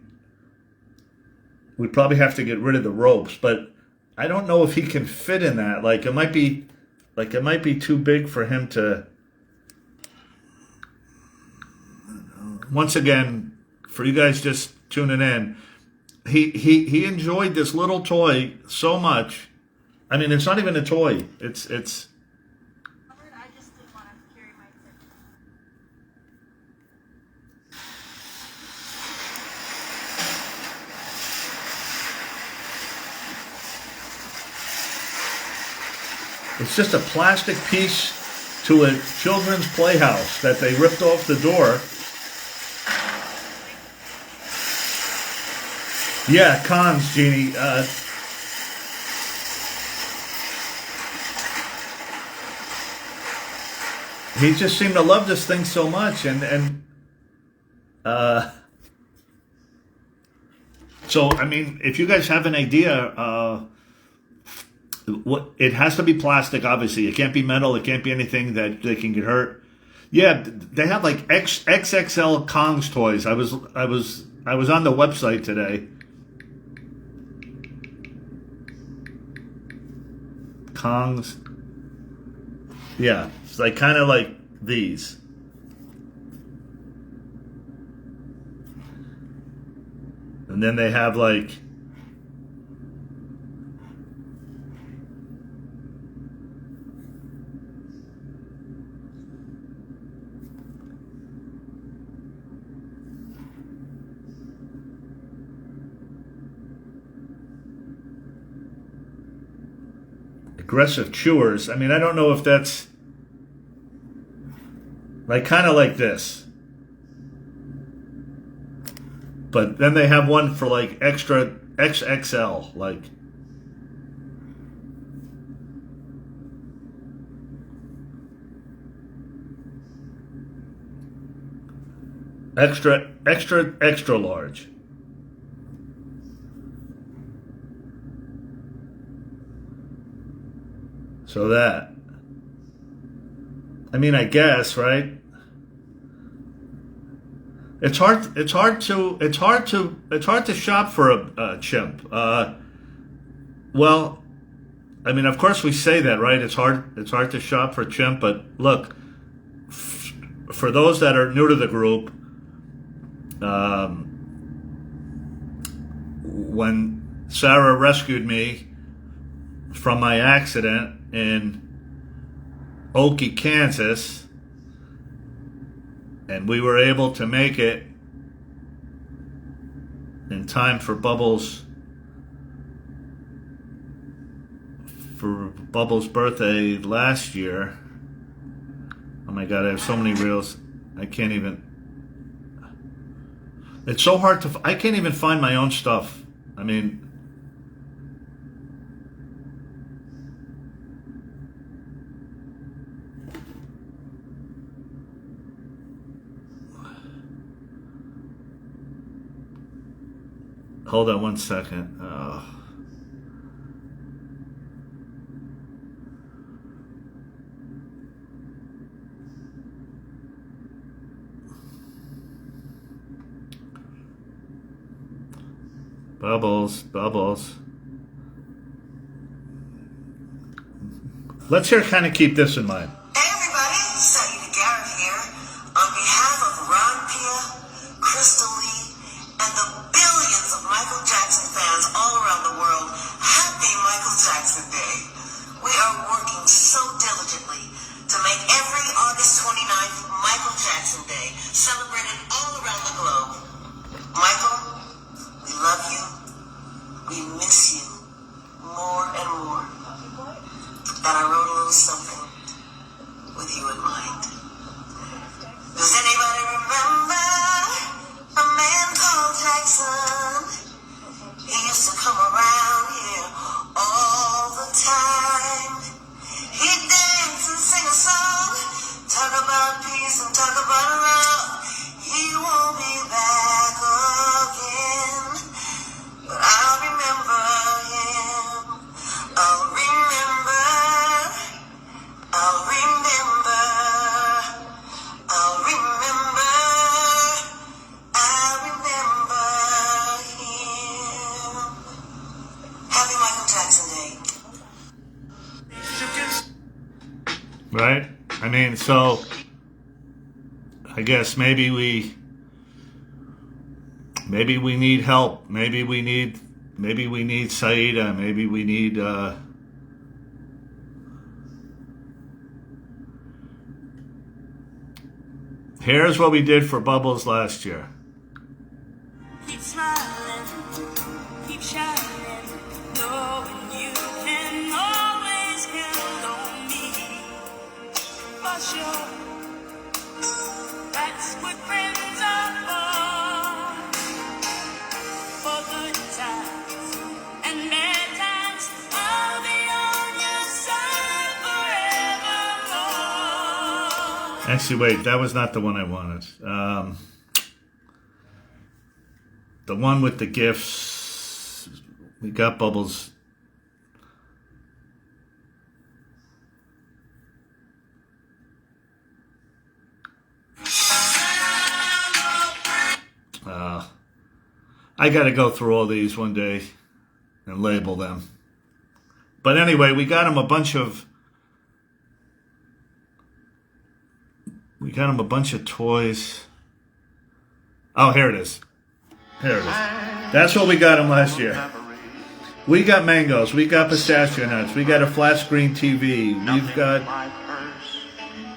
Speaker 3: we'd probably have to get rid of the ropes, but I don't know if he can fit in that. Like, it might be too big for him to. Once again, for you guys just tuning in, he enjoyed this little toy so much. I mean, it's not even a toy. It's.
Speaker 7: I just didn't want to carry my thing.
Speaker 3: It's just a plastic piece to a children's playhouse that they ripped off the door. Yeah, cons, Jeannie. He just seemed to love this thing so much, and so I mean, if you guys have an idea, what it has to be plastic. Obviously, it can't be metal. It can't be anything that they can get hurt. Yeah, they have like XXL Kong's toys. I was on the website today. Kongs. Yeah, it's like kind of like these. And then they have like aggressive chewers. I mean, I don't know if that's like kind of like this. But then they have one for like extra XXL, like extra large. So that, I mean, I guess, right? It's hard to shop for a chimp. Well, I mean, of course we say that, right? It's hard to shop for a chimp, but look, for those that are new to the group, when Sarah rescued me from my accident in Okie, Kansas, and we were able to make it in time for Bubbles' birthday last year. Oh my God, I have so many reels. I can't even. It's so hard to. I can't even find my own stuff. I mean. Hold on one second. Bubbles. Let's kind of keep this in mind.
Speaker 11: Hey everybody, Saeed Garrett here. On behalf of Ron Pia, Crystal Lee, and the billions of Michael Jackson fans all around the world, happy Michael Jackson Day. We are working so diligently to make every August 29th Michael Jackson Day, celebrated all around the globe. Michael, we love you. We miss you more and more. And I wrote a little something with you in mind. Does anybody remember a man called Jackson? He used to come around here all the time.
Speaker 3: saying, so I guess maybe we need help. Maybe we need Saida. Maybe we need here's what we did for Bubbles last year.
Speaker 11: Keep smiling, keep shining, knowing you can always count on me. For sure, that's what friends are for good times and bad times. I'll be on your side forevermore.
Speaker 3: Actually, wait, that was not the one I wanted. The one with the gifts. We got Bubbles. I got to go through all these one day and label them. But anyway, we got him a bunch of toys. Oh, here it is. Here it is. That's what we got him last year. We got mangoes. We got pistachio nuts. We got a flat screen TV. We've got...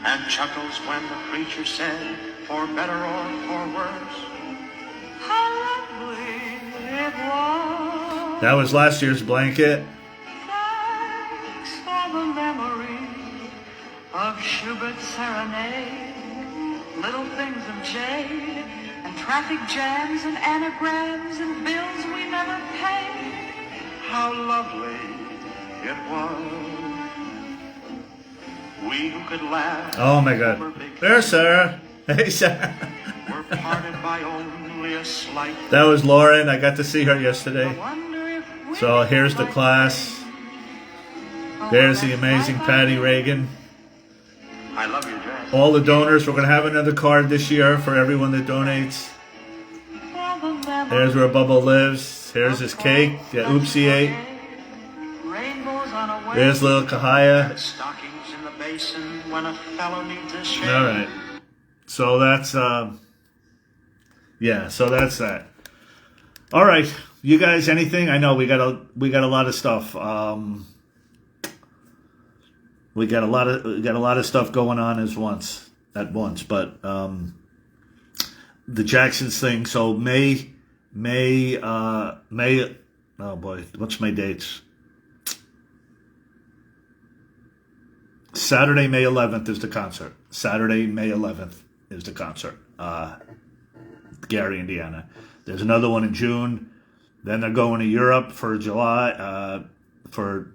Speaker 11: And chuckles when the preacher said, for better or for worse. How lovely it was.
Speaker 3: That was last year's blanket.
Speaker 11: Thanks for the memory of Schubert's serenade. Little things of jade and traffic jams and anagrams and bills we never paid. How lovely it was. We who could laugh.
Speaker 3: Oh my God. There's Sarah. Hey, Sarah.
Speaker 11: We're parted by only a slight.
Speaker 3: That was Lauren. I got to see her yesterday. So here's the class. There's the amazing Patty Reagan.
Speaker 11: I love your dress.
Speaker 3: All the donors. We're going to have another card this year for everyone that donates. There's where Bubba lives. Here's his cake that Oopsie ate. There's little Kahaya. All right. So that's so that's that. All right, you guys, anything? I know we got a lot of stuff. We got a lot of stuff going on at once. But the Jacksons thing. So May. Oh boy, what's my dates? Saturday, May 11th is the concert. Gary, Indiana. There's another one in June. Then they're going to Europe for July, for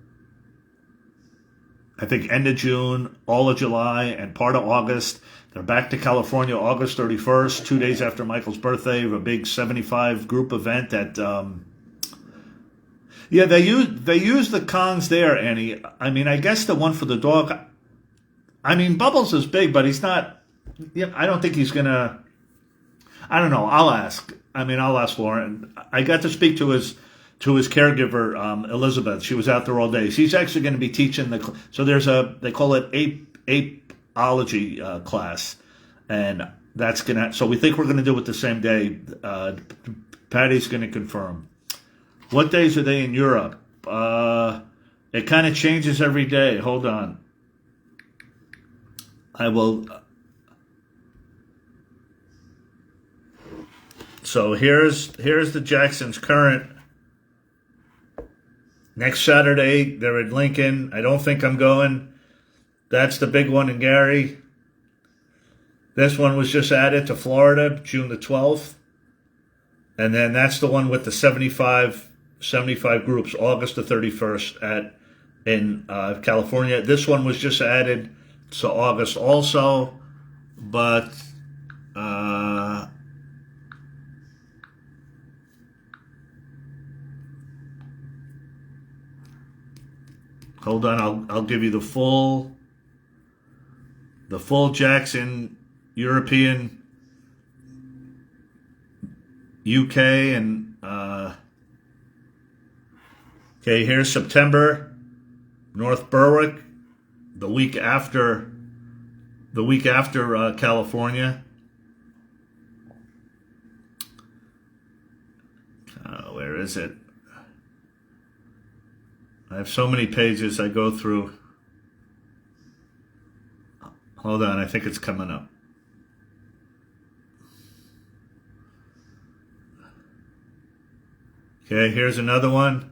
Speaker 3: I think end of June, all of July, and part of August. They're back to California August 31st, 2 days after Michael's birthday, of a big 75 group event at they use the Kongs there, Annie. I mean, I guess the one for the dog. I mean, Bubbles is big, but he's not. I don't think he's gonna. I don't know. I'll ask Lauren. I got to speak to his caregiver, Elizabeth. She was out there all day. She's actually going to be teaching so there's they call it apeology class, and that's gonna. So we think we're going to do it the same day. Patty's going to confirm. What days are they in Europe? It kind of changes every day. Hold on. I will. So here's the Jacksons' current. Next Saturday, they're at Lincoln. I don't think I'm going. That's the big one in Gary. This one was just added to Florida, June the 12th. And then that's the one with the 75 groups, August the 31st in California. This one was just added to August also, but hold on, I'll give you the full Jackson European, UK, and okay, here's September, North Berwick, the week after the week after California. Where is it? I have so many pages I go through. Hold on, I think it's coming up. Okay, here's another one.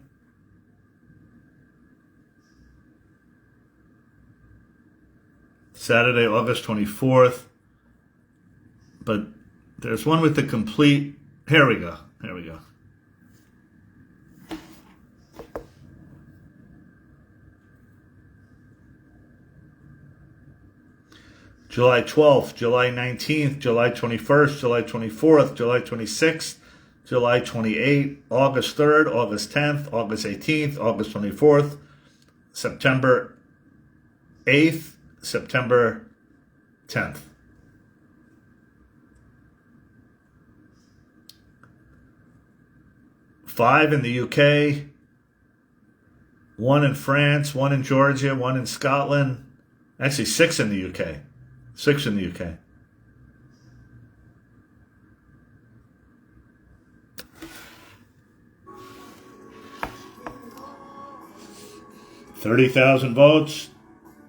Speaker 3: Saturday, August 24th. But there's one with the complete... Here we go. Here we go. July 12th, July 19th, July 21st, July 24th, July 26th, July 28th, August 3rd, August 10th, August 18th, August 24th, September 8th, September 10th. Five in the UK, one in France, one in Georgia, one in Scotland. Actually, six in the UK. Six in the UK. $30,000 votes.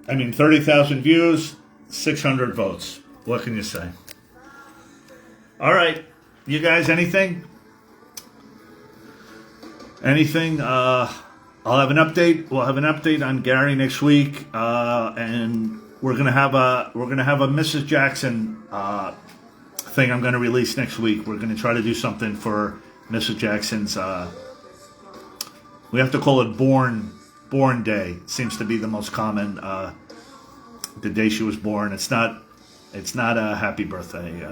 Speaker 3: 30,000 views, 600 votes. What can you say? All right. You guys, anything? Anything? I'll have an update. We'll have an update on Gary next week. And we're gonna have a Mrs. Jackson thing I'm gonna release next week. We're gonna try to do something for Mrs. Jackson's. We have to call it Born Day. Seems to be the most common. The day she was born. It's not a happy birthday.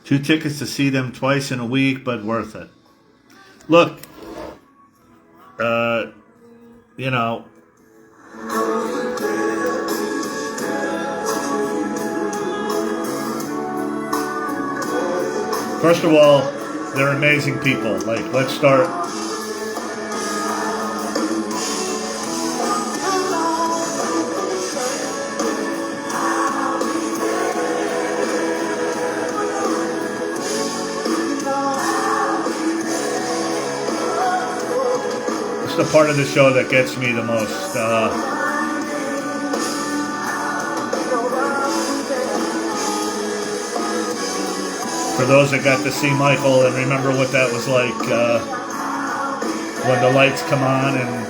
Speaker 3: 2 tickets to see them twice in a week, but worth it. Look, you know. First of all, they're amazing people. Like, let's start. It's the part of the show that gets me the most. For those that got to see Michael and remember what that was like when the lights come on and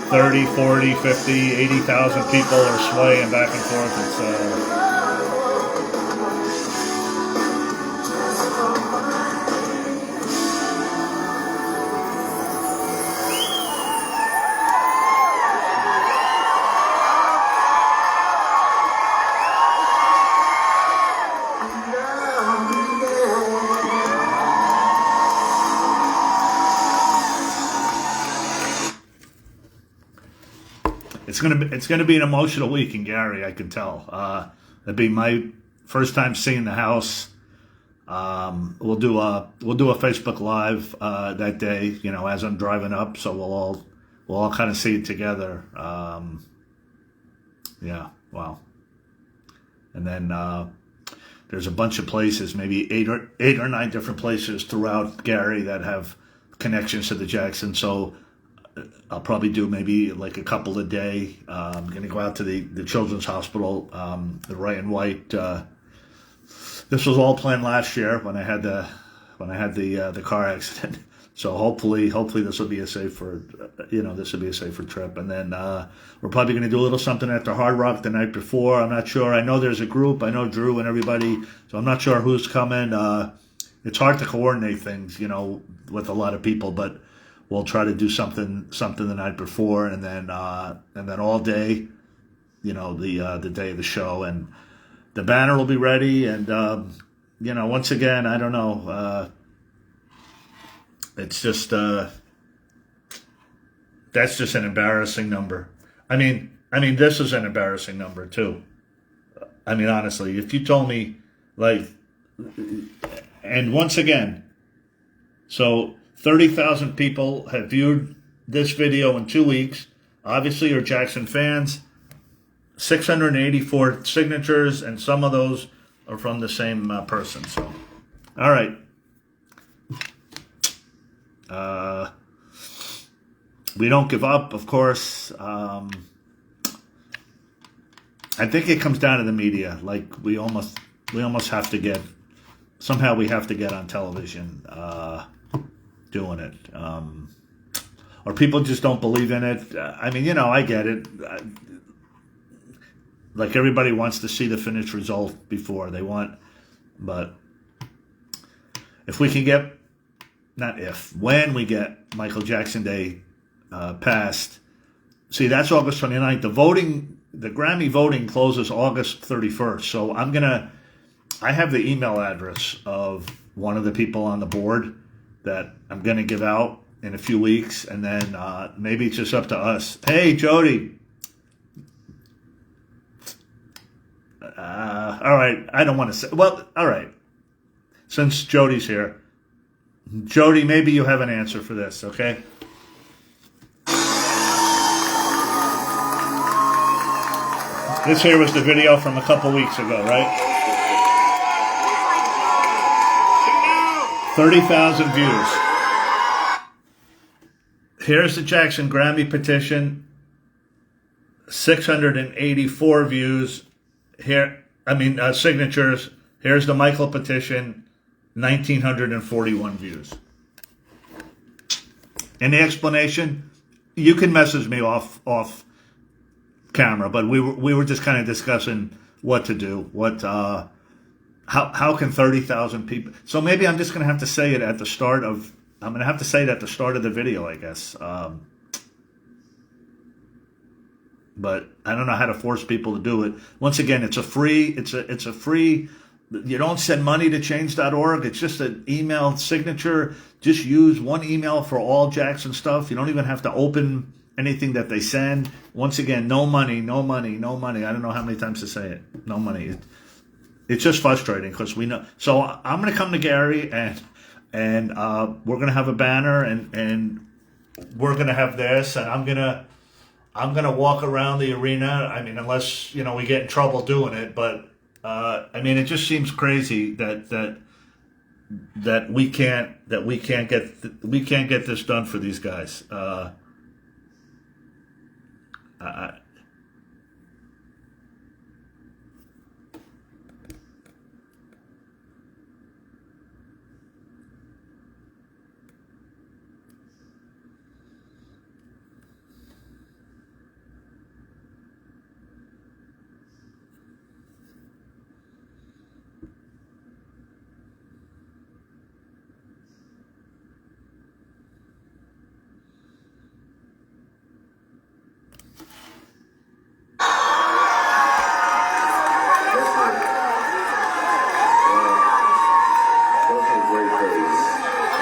Speaker 3: 30, 40, 50, 80,000 people are swaying back and forth. It's It's gonna be an emotional week in Gary. I can tell. It'll be my first time seeing the house. We'll do a Facebook Live that day. You know, as I'm driving up, so we'll all kind of see it together. Yeah, wow. And then there's a bunch of places, maybe eight or 9 different places throughout Gary that have connections to the Jacksons. So I'll probably do maybe like a couple a day. I'm going to go out to the Children's Hospital, the Ray and White. This was all planned last year when I had the car accident. So hopefully this will be a safer, trip. And then we're probably going to do a little something at the Hard Rock the night before. I'm not sure. I know there's a group. I know Drew and everybody. So I'm not sure who's coming. It's hard to coordinate things, with a lot of people, but we'll try to do something the night before, and then all day, the day of the show, and the banner will be ready. And once again, I don't know. It's just that's just an embarrassing number. I mean, this is an embarrassing number too. I mean, honestly, if you told me, and once again, so 30,000 people have viewed this video in 2 weeks. Obviously, you're Jackson fans. 684 signatures, and some of those are from the same person. So, all right. We don't give up, of course. I think it comes down to the media. Like we almost have to get, somehow we have to get on television doing it. Or people just don't believe in it. I mean, you know, I get it. Like everybody wants to see the finished result before they want, but if we can get, not if, when we get Michael Jackson Day passed, see, that's August 29th. The Grammy voting closes August 31st. So I have the email address of one of the people on the board that I'm going to give out in a few weeks. And then maybe it's just up to us. Hey, Jody. All right. I don't want to say, well, all right. Since Jody's here, Jody, maybe you have an answer for this, okay? This here was the video from a couple weeks ago, right? 30,000 views. Here's the Jackson Grammy petition. 684 views. Signatures. Here's the Michael petition. 1,941 views. And the explanation, you can message me off camera, but we were just kind of discussing what to do. How can 30,000 people? So maybe I'm just going to have to say it at the start of. I'm going to have to say it at the start of the video, I guess. But I don't know how to force people to do it. Once again, it's a free. It's a free. You don't send money to change.org. It's just an email signature. Just use one email for all Jackson stuff. You don't even have to open anything that they send. Once again, no money, no money, no money. I don't know how many times to say it. No money. It's just frustrating because we know. So I'm going to come to Gary and we're going to have a banner and we're going to have this, and I'm going to walk around the arena. I mean, unless, you know, we get in trouble doing it, but I mean, it just seems crazy that we can't get this done for these guys.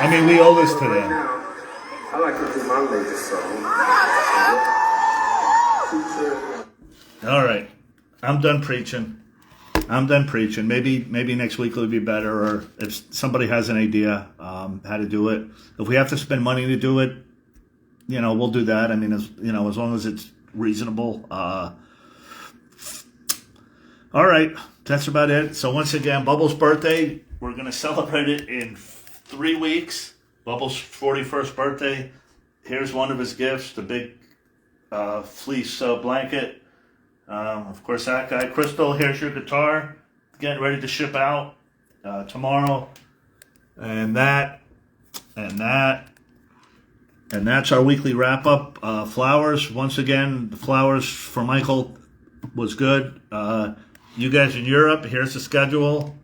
Speaker 3: I mean, we owe this to them.
Speaker 12: I like to do my latest song.
Speaker 3: All right. I'm done preaching. Maybe next week will be better, or if somebody has an idea how to do it. If we have to spend money to do it, you know, we'll do that. I mean, as long as it's reasonable. All right. That's about it. So once again, Bubbles' birthday, we're going to celebrate it in 3 weeks. Bubbles' 41st birthday. Here's one of his gifts, the big fleece blanket. Of course, that guy. Crystal, here's your guitar. Getting ready to ship out tomorrow. And that's our weekly wrap-up. Flowers, once again, the flowers for Michael was good. You guys in Europe, here's the schedule.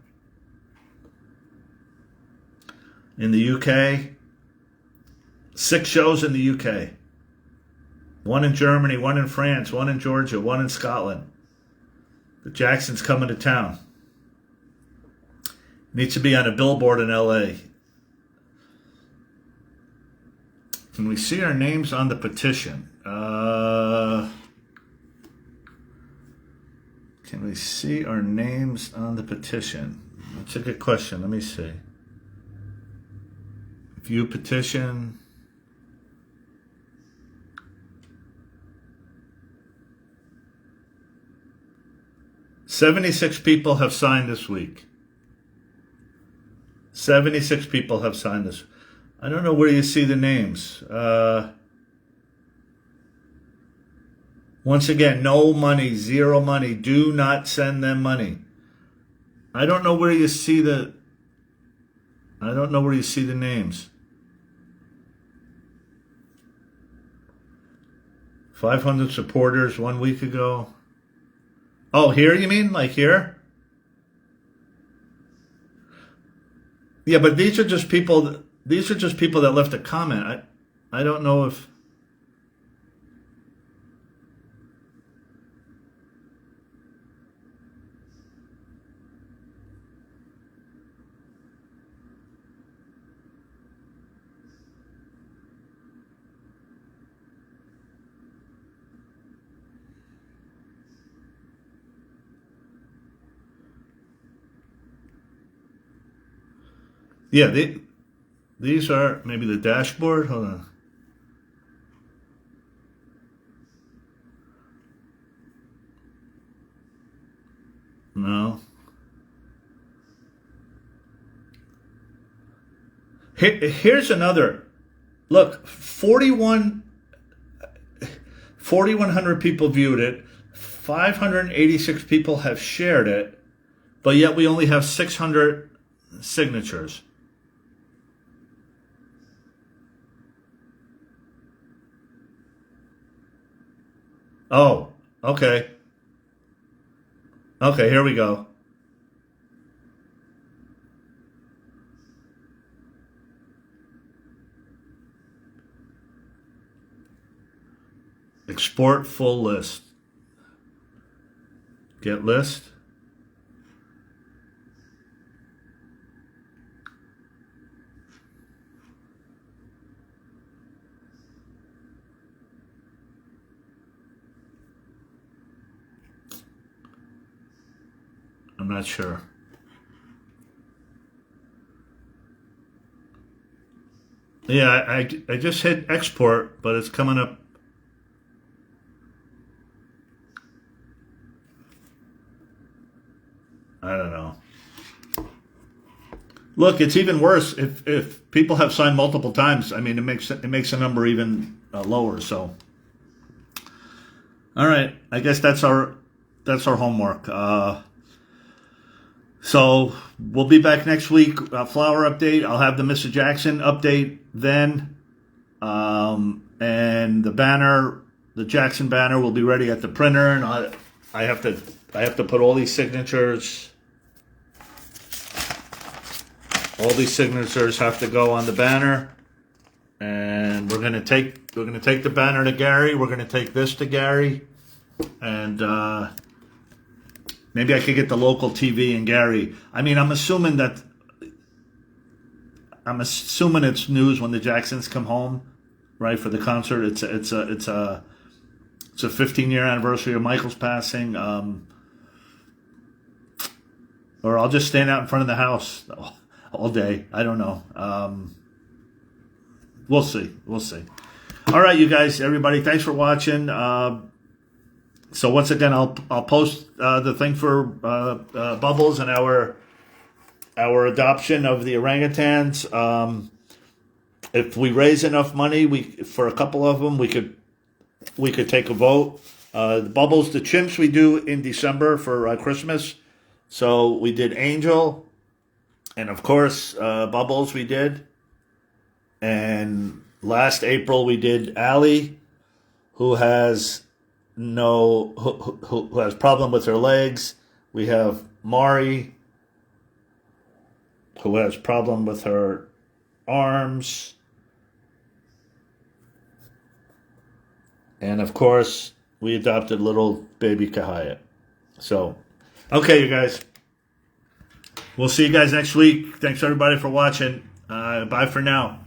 Speaker 3: In the UK, 6 shows in the UK. 1 in Germany, 1 in France, 1 in Georgia, 1 in Scotland. The Jackson's coming to town. Needs to be on a billboard in LA. Can we see our names on the petition? Can we see our names on the petition? That's a good question. Let me see. View petition. 76 people have signed this week. 76 people have signed this. I don't know where you see the names. Once again, no money, zero money. Do not send them money. I don't know where you see the names. 500 supporters 1 week ago. Oh, here you mean? Like here? Yeah, but these are just people that left a comment. I don't know if yeah, these are maybe the dashboard. Hold on. No. Here's another. Look, 4,100 people viewed it. 586 people have shared it, but yet we only have 600 signatures. Oh, okay. Okay, here we go. Export full list. Get list. I'm not sure. Yeah, I just hit export, but it's coming up. I don't know. Look, it's even worse if people have signed multiple times. I mean, it makes the number even lower. So, all right, I guess that's our homework. So we'll be back next week. Flower update. I'll have the Mr. Jackson update then, and the banner, the Jackson banner, will be ready at the printer, and I have to put all these signatures. All these signatures have to go on the banner, and we're gonna take the banner to Gary. We're gonna take this to Gary, and maybe I could get the local TV in Gary. I mean, I'm assuming it's news when the Jacksons come home, right, for the concert. It's a 15-year anniversary of Michael's passing. Or I'll just stand out in front of the house all day. I don't know. We'll see. All right, you guys, everybody, thanks for watching. So once again, I'll post the thing for Bubbles and our adoption of the orangutans. If we raise enough money, for a couple of them, we could take a vote. The Bubbles, the chimps, we do in December for Christmas. So we did Angel, and of course Bubbles we did, and last April we did Allie, who has who has problem with her legs. We have Mari, who has problem with her arms, and of course we adopted little baby Kahayat. So, okay, you guys, we'll see you guys next week. Thanks everybody for watching. Bye for now.